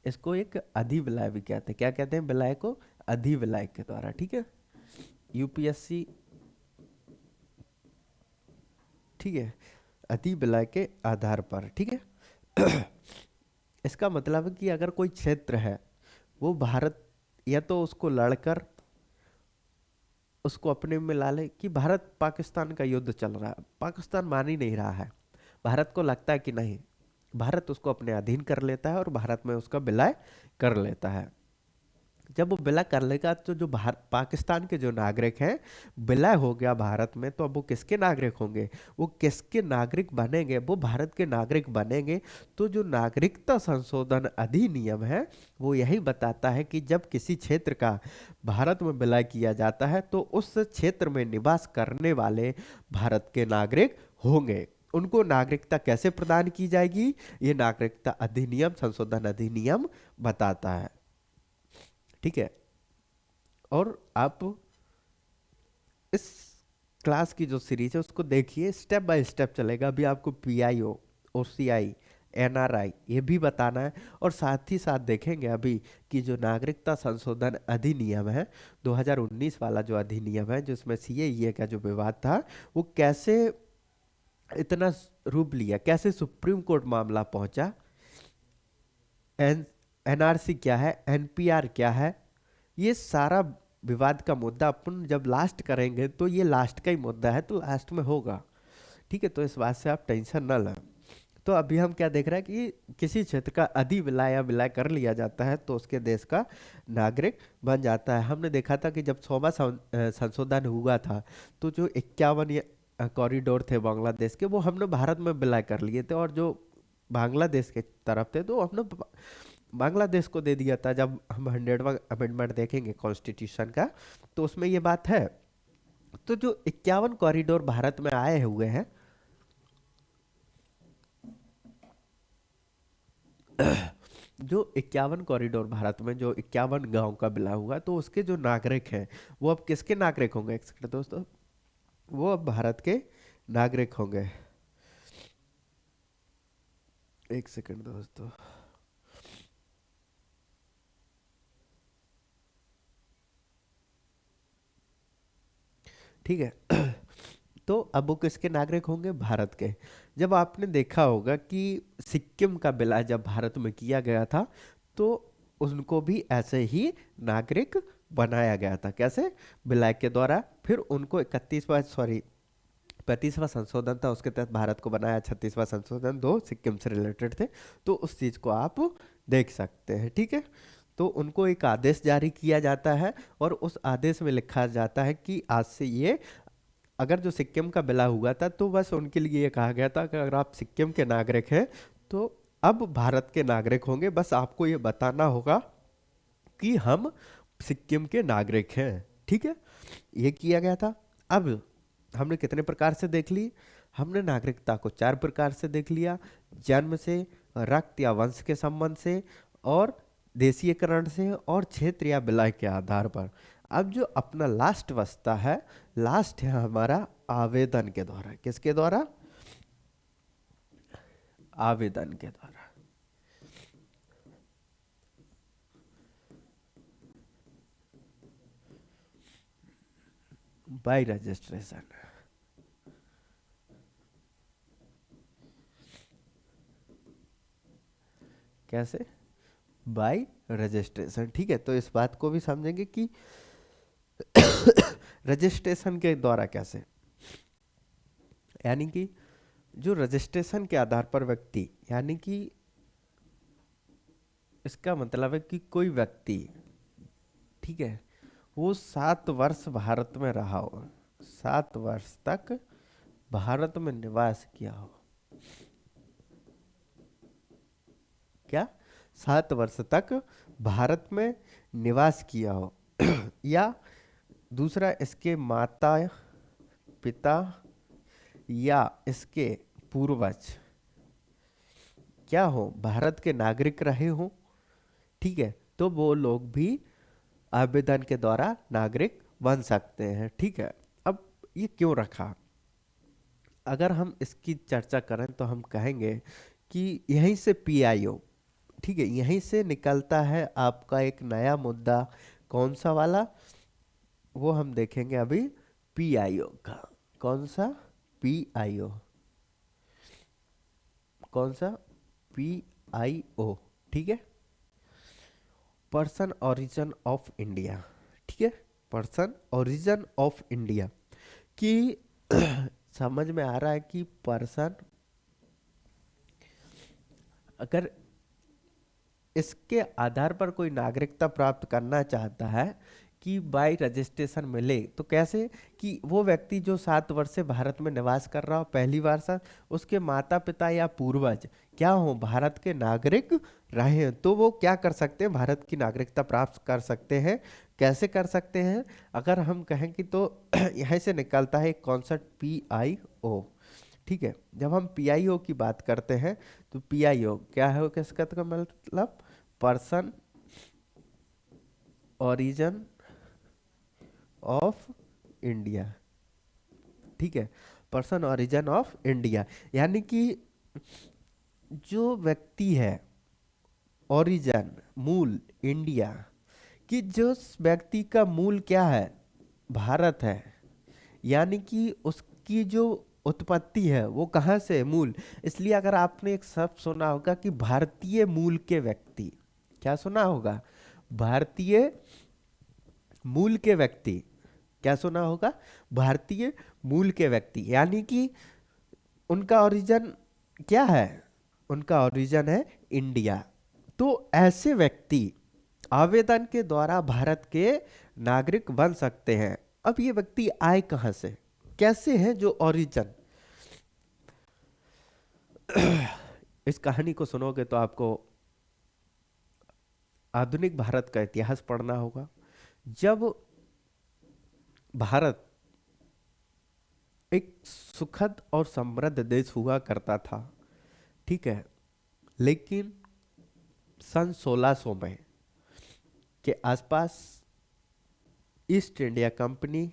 इसको एक अधिविलय भी कहते हैं, क्या कहते हैं विलय को, अधिविलय के द्वारा, ठीक है। यूपीएससी ठीक है, अति विलय के आधार पर, ठीक है। इसका मतलब है कि अगर कोई क्षेत्र है, वो भारत, या तो उसको लड़कर उसको अपने में ला ले कि भारत पाकिस्तान का युद्ध चल रहा है, पाकिस्तान मान ही नहीं रहा है, भारत को लगता है कि नहीं, भारत उसको अपने अधीन कर लेता है और भारत में उसका विलय कर लेता है। जब वो विलय कर लेगा तो जो भारत पाकिस्तान के जो नागरिक हैं, विलय हो गया भारत में, तो अब वो किसके नागरिक होंगे, वो किसके नागरिक बनेंगे, वो भारत के नागरिक बनेंगे। तो जो नागरिकता संशोधन अधिनियम है, वो यही बताता है कि जब किसी क्षेत्र का भारत में विलय किया जाता है तो उस क्षेत्र में निवास करने वाले भारत के नागरिक होंगे। उनको नागरिकता कैसे प्रदान की जाएगी, ये नागरिकता अधिनियम, संशोधन अधिनियम बताता है, ठीक है। और आप इस क्लास की जो सीरीज है उसको देखिए, स्टेप बाय स्टेप चलेगा। अभी आपको पीआईओ, ओसीआई, एनआरआई ये भी बताना है, और साथ ही साथ देखेंगे अभी कि जो नागरिकता संशोधन अधिनियम है 2019 वाला जो अधिनियम है, जिसमें सीएए का जो विवाद था, वो कैसे इतना रूप लिया, कैसे सुप्रीम कोर्ट मामला पहुंचा, एन एनआरसी क्या है, एनपीआर क्या है, ये सारा विवाद का मुद्दा अपन जब लास्ट करेंगे, तो ये लास्ट का ही मुद्दा है, तो लास्ट में होगा, ठीक है। तो इस बात से आप टेंशन ना लें। तो अभी हम क्या देख रहे हैं कि किसी क्षेत्र का अधि विलय या विलय कर लिया जाता है तो उसके देश का नागरिक बन जाता है। हमने देखा था कि जब 100वां संशोधन हुआ था, तो जो 51 कॉरिडोर थे बांग्लादेश के, वो हमने भारत में विलय कर लिए थे, और जो बांग्लादेश के तरफ थे तो हमने बांग्लादेश को दे दिया था। जब हम 100वां अमेंडमेंट देखेंगे कॉन्स्टिट्यूशन का, तो उसमें ये बात है। तो जो 51 कॉरिडोर भारत में आए हुए हैं, जो 51 कॉरिडोर भारत में, जो 51 गांव का बिला हुआ, तो उसके जो नागरिक हैं, वो अब किसके नागरिक होंगे, एक सेकंड दोस्तों, वो अब भारत के नागरिक होंगे। एक सेकंड दोस्तों, ठीक है। तो अब वो किसके नागरिक होंगे, भारत के। जब आपने देखा होगा कि सिक्किम का विलय जब भारत में किया गया था, तो उनको भी ऐसे ही नागरिक बनाया गया था। कैसे, विलय के द्वारा। फिर उनको 35वां संशोधन था, उसके तहत भारत को बनाया। 36वां संशोधन, दो सिक्किम से रिलेटेड थे, तो उस चीज को आप देख सकते हैं, ठीक है। तो उनको एक आदेश जारी किया जाता है, और उस आदेश में लिखा जाता है कि आज से ये, अगर जो सिक्किम का विलय हुआ था, तो बस उनके लिए ये कहा गया था कि अगर आप सिक्किम के नागरिक हैं, तो अब भारत के नागरिक होंगे। बस आपको ये बताना होगा कि हम सिक्किम के नागरिक हैं, ठीक है। ये किया गया था। अब हमने कितने प्रकार से देख ली, हमने नागरिकता को 4 प्रकार से देख लिया: जन्म से, रक्त या वंश के संबंध से, और देशीयकरण से, और क्षेत्र या विलय के आधार पर। अब जो अपना लास्ट बचता है, लास्ट है हमारा आवेदन के द्वारा। किसके द्वारा, आवेदन के द्वारा। Bye registration. कैसे, बाय रजिस्ट्रेशन, ठीक है। तो इस बात को भी समझेंगे कि रजिस्ट्रेशन के द्वारा कैसे, यानी कि जो रजिस्ट्रेशन के आधार पर व्यक्ति, यानी कि इसका मतलब है कि कोई व्यक्ति, ठीक है, वो 7 वर्ष भारत में रहा हो, 7 वर्ष तक भारत में निवास किया हो। क्या, 7 वर्ष तक भारत में निवास किया हो। या दूसरा, इसके माता पिता या इसके पूर्वज क्या हो, भारत के नागरिक रहे हो, ठीक है। तो वो लोग भी आवेदन के द्वारा नागरिक बन सकते हैं, ठीक है। अब ये क्यों रखा, अगर हम इसकी चर्चा करें तो हम कहेंगे कि यहीं से पीआईओ, ठीक है, यहीं से निकलता है आपका एक नया मुद्दा। कौन सा वाला, वो हम देखेंगे अभी, पीआईओ का। कौन सा, पीआईओ, कौन सा? PIO, ठीक है, पर्सन ओरिजिन ऑफ इंडिया, ठीक है, पर्सन ओरिजिन ऑफ इंडिया कि समझ में आ रहा है कि पर्सन अगर इसके आधार पर कोई नागरिकता प्राप्त करना चाहता है कि बाई रजिस्ट्रेशन मिले, तो कैसे? कि वो व्यक्ति जो 7 वर्ष से भारत में निवास कर रहा हो पहली बार, साथ उसके माता पिता या पूर्वज क्या हो, भारत के नागरिक रहे हैं, तो वो क्या कर सकते हैं, भारत की नागरिकता प्राप्त कर सकते हैं। कैसे कर सकते हैं? अगर हम कहें कि तो यहाँ से निकलता है एक कॉन्सेप्ट PIO, ठीक है। जब हम PIO की बात करते हैं तो PIO क्या है, किसका का मतलब? पर्सन ओरिजिन ऑफ इंडिया, ठीक है, पर्सन ओरिजिन ऑफ इंडिया, यानी कि जो व्यक्ति है, ओरिजिन मूल, इंडिया, कि जो व्यक्ति का मूल क्या है, भारत है, यानी कि उसकी जो उत्पत्ति है वो कहाँ से है, मूल। इसलिए अगर आपने एक शब्द सुना होगा कि भारतीय मूल के व्यक्ति, क्या सुना होगा? भारतीय मूल के व्यक्ति, क्या सुना होगा? भारतीय मूल के व्यक्ति, यानी कि उनका ओरिजिन क्या है? उनका ओरिजिन है इंडिया। तो ऐसे व्यक्ति आवेदन के द्वारा भारत के नागरिक बन सकते हैं। अब ये व्यक्ति आए कहाँ से, कैसे हैं जो ओरिजिन? इस कहानी को सुनोगे तो आपको आधुनिक भारत का इतिहास पढ़ना होगा। जब भारत एक सुखद और समृद्ध देश हुआ करता था, ठीक है, लेकिन सन 1600 में के आसपास ईस्ट इंडिया कंपनी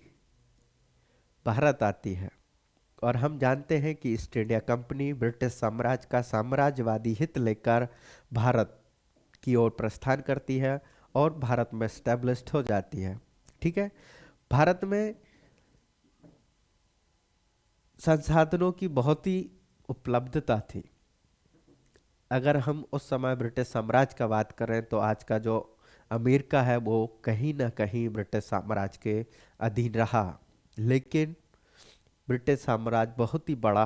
भारत आती है, और हम जानते हैं कि ईस्ट इंडिया कंपनी ब्रिटिश साम्राज्य का साम्राज्यवादी हित लेकर भारत की ओर प्रस्थान करती है और भारत में स्टैब्लिश्ड हो जाती है, ठीक है। भारत में संसाधनों की बहुत ही उपलब्धता थी। अगर हम उस समय ब्रिटिश साम्राज्य का बात करें तो आज का जो अमेरिका है वो कहीं ना कहीं ब्रिटिश साम्राज्य के अधीन रहा, लेकिन ब्रिटिश साम्राज्य बहुत ही बड़ा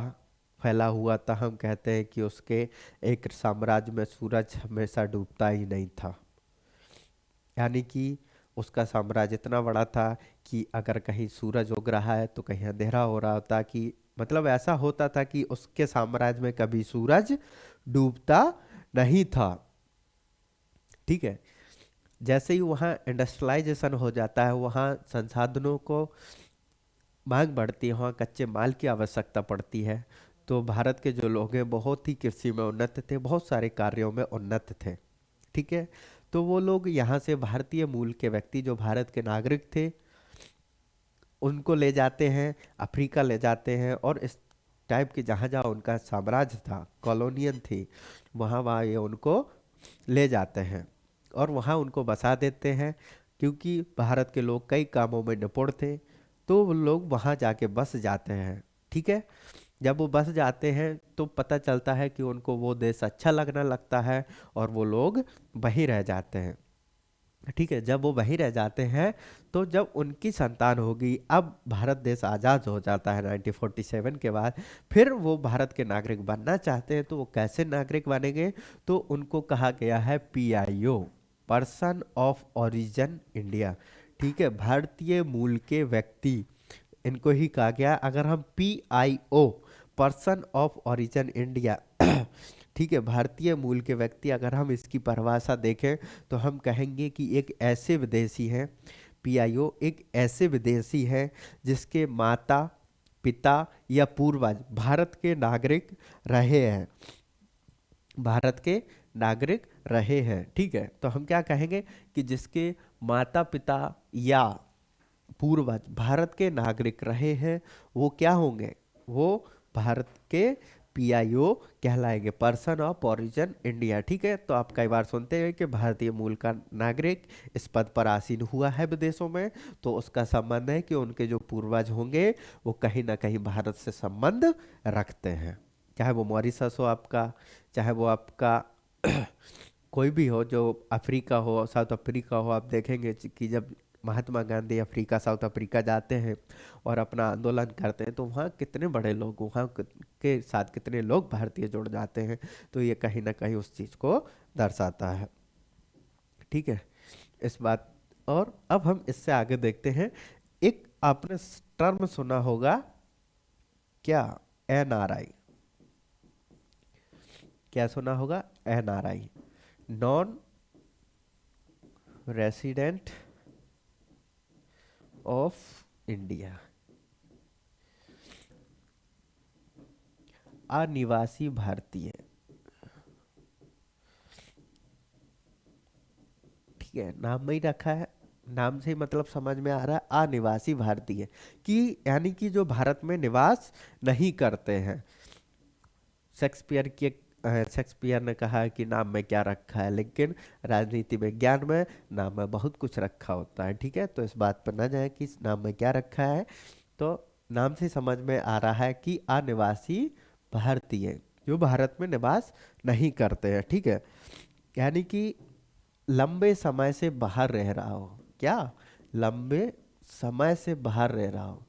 फैला हुआ था। हम कहते हैं कि उसके एक साम्राज्य में सूरज हमेशा डूबता ही नहीं था, यानी कि उसका साम्राज्य इतना बड़ा था कि अगर कहीं सूरज उग रहा है तो कहीं अंधेरा हो रहा होता, कि मतलब ऐसा होता था कि उसके साम्राज्य में कभी सूरज डूबता नहीं था, ठीक है। जैसे ही वहाँ इंडस्ट्रियलाइजेशन हो जाता है, वहाँ संसाधनों को मांग बढ़ती है, वहाँ कच्चे माल की आवश्यकता पड़ती है, तो भारत के जो लोग हैं बहुत ही कृषि में उन्नत थे, बहुत सारे कार्यों में उन्नत थे, ठीक है। तो वो लोग यहाँ से भारतीय मूल के व्यक्ति जो भारत के नागरिक थे उनको ले जाते हैं, अफ्रीका ले जाते हैं, और इस टाइप के जहाँ जहाँ उनका साम्राज्य था, कॉलोनियन थी, वहाँ वहाँ ये उनको ले जाते हैं और वहाँ उनको बसा देते हैं। क्योंकि भारत के लोग कई कामों में निपुण थे, तो वो लोग वहाँ जाके बस जाते हैं, ठीक है। जब वो बस जाते हैं तो पता चलता है कि उनको वो देश अच्छा लगने लगता है और वो लोग वहीं रह जाते हैं, ठीक है। जब वो वहीं रह जाते हैं तो जब उनकी संतान होगी, अब भारत देश आज़ाद हो जाता है 1947 के बाद, फिर वो भारत के नागरिक बनना चाहते हैं, तो वो कैसे नागरिक बनेंगे? तो उनको कहा गया है PIO, person of origin India, ठीक है, भारतीय मूल के व्यक्ति, इनको ही कहा गया। अगर हम PIO, person of origin India, ठीक है, भारतीय मूल के व्यक्ति, अगर हम इसकी परिभाषा देखें तो हम कहेंगे कि एक ऐसे विदेशी हैं, PIO एक ऐसे विदेशी हैं जिसके माता पिता या पूर्वज भारत के नागरिक रहे हैं, भारत के नागरिक रहे हैं, ठीक है। तो हम क्या कहेंगे कि जिसके माता पिता या पूर्वज भारत के नागरिक रहे हैं, वो क्या होंगे? वो भारत के PIO कहलाएंगे, पर्सन ऑफ ओरिजिन इंडिया, ठीक है। तो आप कई बार सुनते हैं कि भारतीय मूल का नागरिक इस पद पर आसीन हुआ है विदेशों में, तो उसका संबंध है कि उनके जो पूर्वज होंगे वो कहीं ना कहीं भारत से संबंध रखते हैं, चाहे वो मॉरिशस हो आपका, चाहे वो आपका कोई भी हो, जो अफ्रीका हो, साउथ अफ्रीका हो। आप देखेंगे कि जब Mahatma Gandhi Africa, south Africa जाते हैं और अपना आंदोलन करते हैं, तो वहाँ कितने बड़े लोग, वहाँ के साथ कितने लोग भारतीय जुड़ जाते हैं। तो ये कहीं ना कहीं उस चीज़ को दर्शाता है। ठीक है, इस बात। और अब हम इससे आगे देखते हैं। एक आपने टर्म सुना होगा क्या, NRI। क्या सुना होगा, NRI, non resident of India, अनिवासी भारतीय। ठीक है, नाम में ही रखा है, नाम से ही मतलब समझ में आ रहा है, अनिवासी भारतीय, कि यानी कि जो भारत में निवास नहीं करते हैं। शेक्सपियर की शेक्सपियर ने कहा है कि नाम में क्या रखा है, लेकिन राजनीति विज्ञान में नाम में बहुत कुछ रखा होता है। ठीक है, तो इस बात पर ना जाए कि इस नाम में क्या रखा है। तो नाम से समझ में आ रहा है कि अनिवासी भारतीय, जो भारत में निवास नहीं करते हैं। ठीक है, यानी कि लंबे समय से बाहर रह रहा हो। क्या, लंबे समय से बाहर रह रहा हो।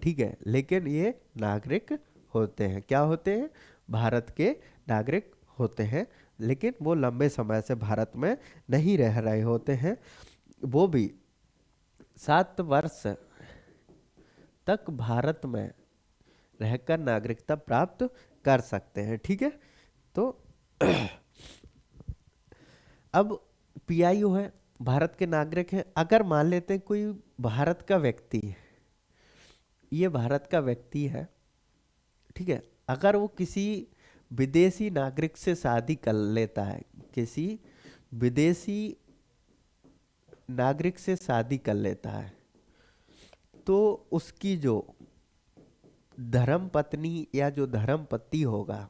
ठीक है, लेकिन ये नागरिक होते हैं। क्या होते हैं, भारत के नागरिक होते हैं, लेकिन वो लंबे समय से भारत में नहीं रह रहे होते हैं। वो भी 7 वर्ष तक भारत में रहकर नागरिकता प्राप्त कर सकते हैं। ठीक है, तो अब PIO है, भारत के नागरिक हैं। अगर मान लेते हैं कोई भारत का व्यक्ति है, ये भारत का व्यक्ति है, ठीक है, अगर वो किसी विदेशी नागरिक से शादी कर लेता है, किसी विदेशी नागरिक से शादी कर लेता है, तो उसकी जो धर्म पत्नी या जो धर्म पति होगा,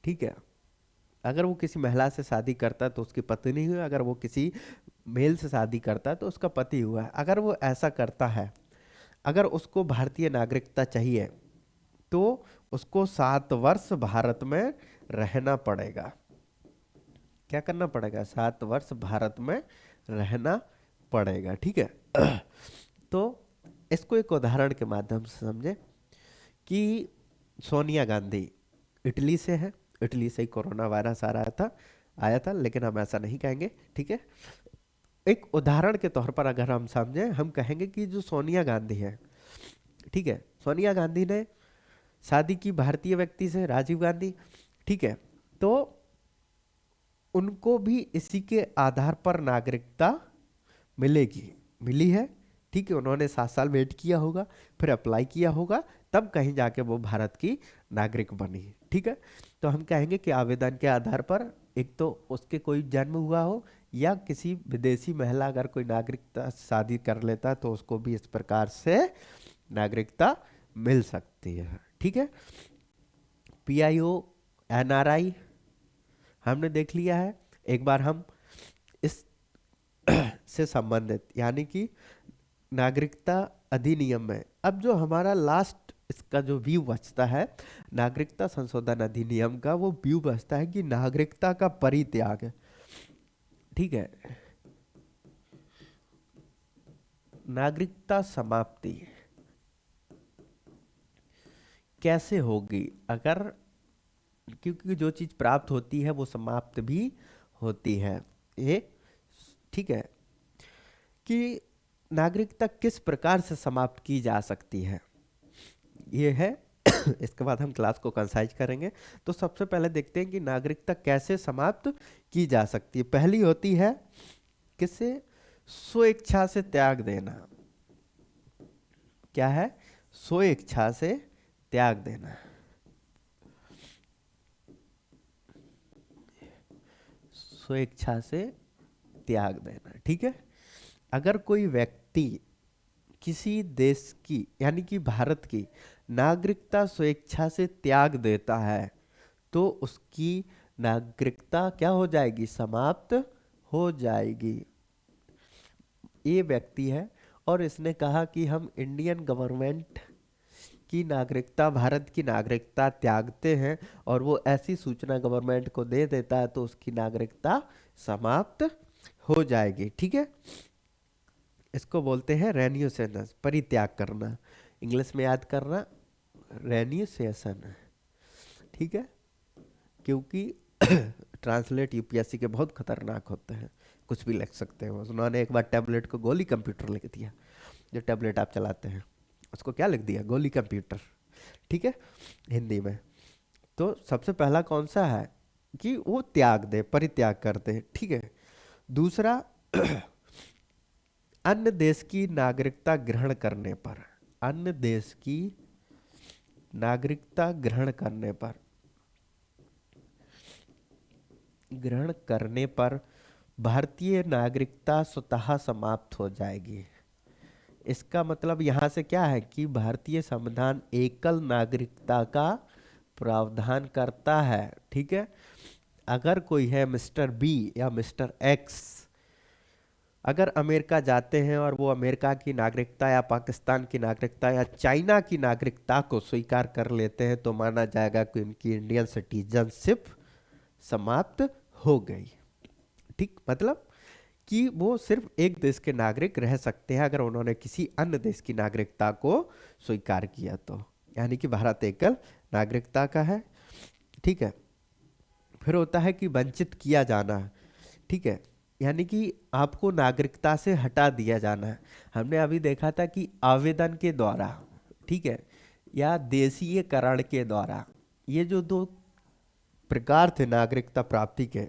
ठीक है, अगर वो किसी महिला से शादी करता है तो उसकी पत्नी हुई, अगर वो किसी मेल से शादी करता है तो उसका पति हुआ। अगर वो ऐसा करता है, अगर उसको भारतीय नागरिकता चाहिए, तो उसको 7 वर्ष भारत में रहना पड़ेगा। क्या करना पड़ेगा, 7 वर्ष भारत में रहना पड़ेगा। ठीक है, तो इसको एक उदाहरण के माध्यम से समझे कि सोनिया गांधी इटली से है, इटली से ही कोरोना वायरस आ रहा था, आया था, लेकिन हम ऐसा नहीं कहेंगे। ठीक है, एक उदाहरण के तौर पर अगर हम समझे, हम कहेंगे कि जो सोनिया गांधी है, ठीक है, सोनिया गांधी ने शादी की भारतीय व्यक्ति से, राजीव गांधी। ठीक है, तो उनको भी इसी के आधार पर नागरिकता मिलेगी, मिली है। ठीक है, उन्होंने 7 साल वेट किया होगा, फिर अप्लाई किया होगा, तब कहीं जाके वो भारत की नागरिक बनी। ठीक है, तो हम कहेंगे कि आवेदन के आधार पर एक तो उसके कोई जन्म हुआ हो, या किसी विदेशी महिला अगर कोई नागरिकता शादी कर लेता है तो उसको भी इस प्रकार से नागरिकता मिल सकती है। ठीक है, PIO, NRI हमने देख लिया है। एक बार हम इस से संबंधित, यानी कि नागरिकता अधिनियम में, अब जो हमारा लास्ट इसका जो व्यू बचता है नागरिकता संशोधन अधिनियम का, वो व्यू बचता है कि नागरिकता का परित्याग। ठीक है, नागरिकता समाप्ति कैसे होगी, अगर, क्योंकि जो चीज प्राप्त होती है वो समाप्त भी होती है। ये ठीक है, कि नागरिकता किस प्रकार से समाप्त की जा सकती है, ये है। इसके बाद हम क्लास को कंसाइज करेंगे। तो सबसे पहले देखते हैं कि नागरिकता कैसे समाप्त की जा सकती है। पहली होती है किसे, स्वेच्छा से त्याग देना। क्या है, स्वेच्छा से त्याग देना। स्वेच्छा से त्याग देना। ठीक है, अगर कोई व्यक्ति किसी देश की, यानी कि भारत की नागरिकता स्वेच्छा से त्याग देता है, तो उसकी नागरिकता क्या हो जाएगी, समाप्त हो जाएगी। ये व्यक्ति है और इसने कहा कि हम इंडियन गवर्नमेंट की नागरिकता, भारत की नागरिकता त्यागते हैं और वो ऐसी सूचना गवर्नमेंट को दे देता है तो उसकी नागरिकता समाप्त हो जाएगी। ठीक है, इसको बोलते हैं रेन्यूसेशन, परित्याग करना, इंग्लिश में याद करना रेन्यूसेशन। ठीक है, क्योंकि ट्रांसलेट यूपीएससी के बहुत खतरनाक होते हैं, कुछ भी लिख सकते हैं। उन्होंने एक बार टैबलेट को गोली कंप्यूटर लिख दिया, जो टैबलेट आप चलाते हैं उसको क्या लिख दिया, गोली कंप्यूटर। ठीक है, हिंदी में। तो सबसे पहला कौन सा है कि वो त्याग दे, परित्याग कर दे। ठीक है, दूसरा अन्य देश की नागरिकता ग्रहण करने पर, अन्य देश की नागरिकता ग्रहण करने पर भारतीय नागरिकता स्वतः समाप्त हो जाएगी। इसका मतलब यहाँ से क्या है कि भारतीय संविधान एकल नागरिकता का प्रावधान करता है। ठीक है, अगर कोई है मिस्टर बी या मिस्टर एक्स, अगर अमेरिका जाते हैं और वो अमेरिका की नागरिकता या पाकिस्तान की नागरिकता या चाइना की नागरिकता को स्वीकार कर लेते हैं तो माना जाएगा कि उनकी इंडियन सिटीजनशिप समाप्त हो गई। ठीक, मतलब कि वो सिर्फ एक देश के नागरिक रह सकते हैं अगर उन्होंने किसी अन्य देश की नागरिकता को स्वीकार किया तो, यानी कि भारत एकल नागरिकता का है। ठीक है, फिर होता है कि वंचित किया जाना। ठीक है, यानी कि आपको नागरिकता से हटा दिया जाना है। हमने अभी देखा था कि आवेदन के द्वारा, ठीक है, या देशीयकरण के द्वारा, ये जो दो प्रकार थे नागरिकता प्राप्ति के।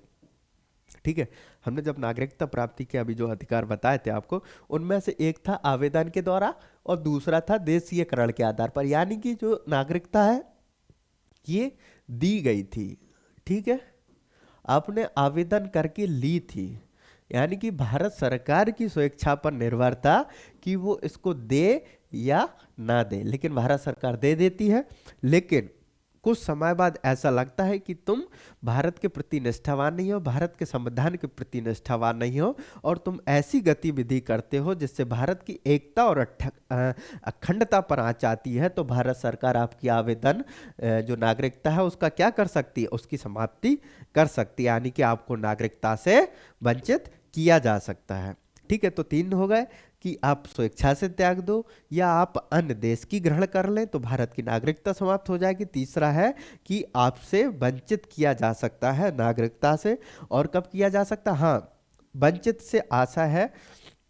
ठीक है, हमने जब नागरिकता प्राप्ति के अभी जो अधिकार बताए थे आपको, उनमें से एक था आवेदन के द्वारा और दूसरा था देशीयकरण के आधार पर। यानी कि जो नागरिकता है ये दी गई थी, ठीक है, आपने आवेदन करके ली थी, यानी कि भारत सरकार की स्वेच्छा पर निर्भर था कि वो इसको दे या ना दे, लेकिन भारत सरकार दे देती है। लेकिन कुछ समय बाद ऐसा लगता है कि तुम भारत के प्रति निष्ठावान नहीं हो, भारत के संविधान के प्रति निष्ठावान नहीं हो, और तुम ऐसी गतिविधि करते हो जिससे भारत की एकता और अखंडता पर आंच आती है, तो भारत सरकार आपकी आवेदन जो नागरिकता है उसका क्या कर सकती है, उसकी समाप्ति कर सकती है, यानी कि आपको नागरिकता से वंचित किया जा सकता है। ठीक है, तो तीन हो गए कि आप स्वेच्छा से त्याग दो या आप अन्य देश की ग्रहण कर लें तो भारत की नागरिकता समाप्त हो जाएगी। तीसरा है कि आपसे वंचित किया जा सकता है नागरिकता से। और कब किया जा सकता, हाँ, वंचित से आशा है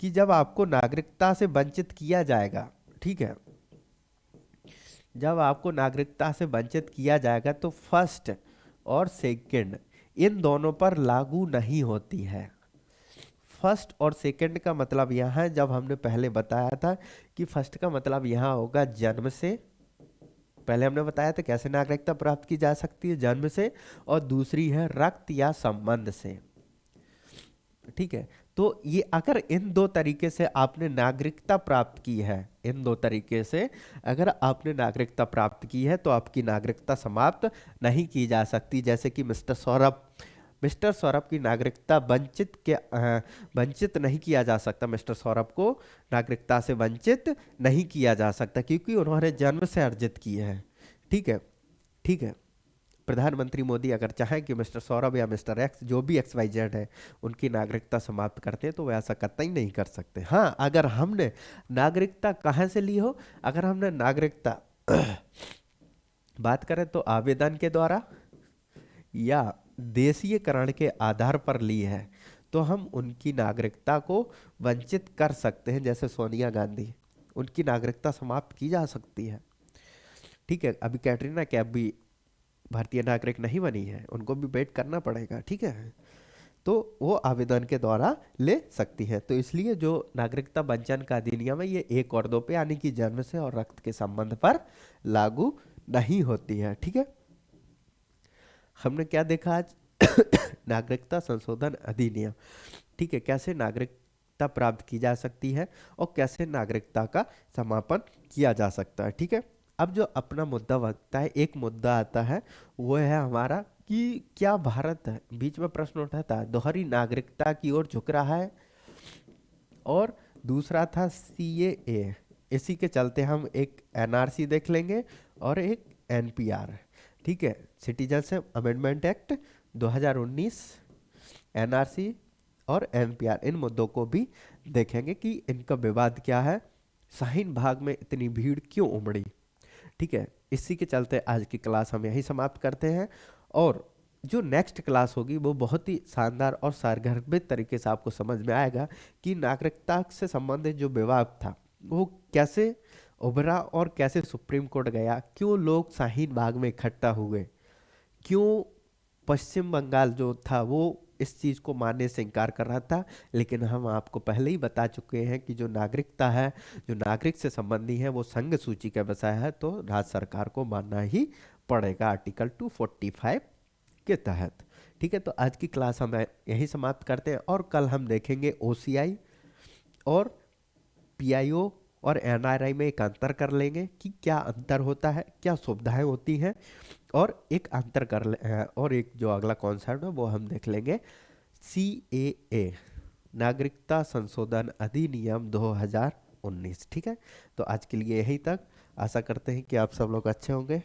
कि जब आपको नागरिकता से वंचित किया जाएगा, ठीक है, जब आपको नागरिकता से वंचित किया जाएगा तो फर्स्ट और सेकंड इन दोनों पर लागू नहीं होती है। फर्स्ट और सेकंड का मतलब यहाँ है, जब हमने पहले बताया था कि फर्स्ट का मतलब यहाँ होगा जन्म से, पहले हमने बताया था कैसे नागरिकता प्राप्त की जा सकती है, जन्म से, और दूसरी है रक्त या संबंध से। ठीक है, तो ये अगर इन दो तरीके से आपने नागरिकता प्राप्त की है, इन दो तरीके से अगर आपने नागरिकता प्राप्त की है तो आपकी नागरिकता समाप्त नहीं की जा सकती। जैसे कि मिस्टर सौरभ की नागरिकता वंचित नहीं किया जा सकता, मिस्टर सौरभ को नागरिकता से वंचित नहीं किया जा सकता क्योंकि उन्होंने जन्म से अर्जित की है। ठीक है, ठीक है, प्रधानमंत्री मोदी अगर चाहें कि मिस्टर सौरभ या मिस्टर एक्स, जो भी एक्स वाई जेड है, उनकी नागरिकता समाप्त करते हैं तो वह ऐसा कतई नहीं कर सकते। हाँ, अगर हमने नागरिकता कहाँ से ली हो, अगर हमने नागरिकता बात करें तो आवेदन के द्वारा या देशीयकरण के आधार पर ली है तो हम उनकी नागरिकता को वंचित कर सकते हैं। जैसे सोनिया गांधी, उनकी नागरिकता समाप्त की जा सकती है। ठीक है, अभी कैटरीना कैफ भी भारतीय नागरिक नहीं बनी है, उनको भी वेट करना पड़ेगा। ठीक है, तो वो आवेदन के द्वारा ले सकती है। तो इसलिए जो नागरिकता वंचन का अधिनियम है ये एक और दो पे, यानी कि जन्म से और रक्त के संबंध पर लागू नहीं होती है। ठीक है, हमने क्या देखा आज नागरिकता संशोधन अधिनियम। ठीक है, कैसे नागरिकता प्राप्त की जा सकती है और कैसे नागरिकता का समापन किया जा सकता है। ठीक है, अब जो अपना मुद्दा बनता है, एक मुद्दा आता है वो है हमारा कि क्या भारत बीच में प्रश्न उठा था दोहरी नागरिकता की ओर झुक रहा है, और दूसरा था सीएए, इसी के चलते हम एक एनआरसी देख लेंगे और एक एनपीआर, ठीक है, सिटीजनशिप अमेंडमेंट एक्ट 2019, एनआरसी और एनपीआर, इन मुद्दों को भी देखेंगे कि इनका विवाद क्या है, शाहीन बाग में इतनी भीड़ क्यों उमड़ी। ठीक है, इसी के चलते आज की क्लास हम यही समाप्त करते हैं, और जो नेक्स्ट क्लास होगी वो बहुत ही शानदार और सारगर्भित तरीके से आपको समझ में आएगा कि नागरिकता से संबंधित जो विवाद था वो कैसे उभरा और कैसे सुप्रीम कोर्ट गया, क्यों लोग शाहीन बाग में इकट्ठा हुए, क्यों पश्चिम बंगाल जो था वो इस चीज को मानने से इनकार कर रहा था। लेकिन हम आपको पहले ही बता चुके हैं कि जो नागरिकता है, जो नागरिक से संबंधी है, वो संघ सूची का विषय है, तो राज्य सरकार को मानना ही पड़ेगा आर्टिकल 245 के तहत। ठीक है, तो आज की क्लास हम यही समाप्त करते हैं, और कल हम देखेंगे ओसीआई और पीआईओ और एनआरआई में एक अंतर कर लेंगे कि क्या अंतर होता है, क्या सुविधाएं होती हैं, और एक अंतर और एक जो अगला कॉन्सेप्ट है वो हम देख लेंगे सीएए, नागरिकता संशोधन अधिनियम 2019। ठीक है, तो आज के लिए यही तक, आशा करते हैं कि आप सब लोग अच्छे होंगे।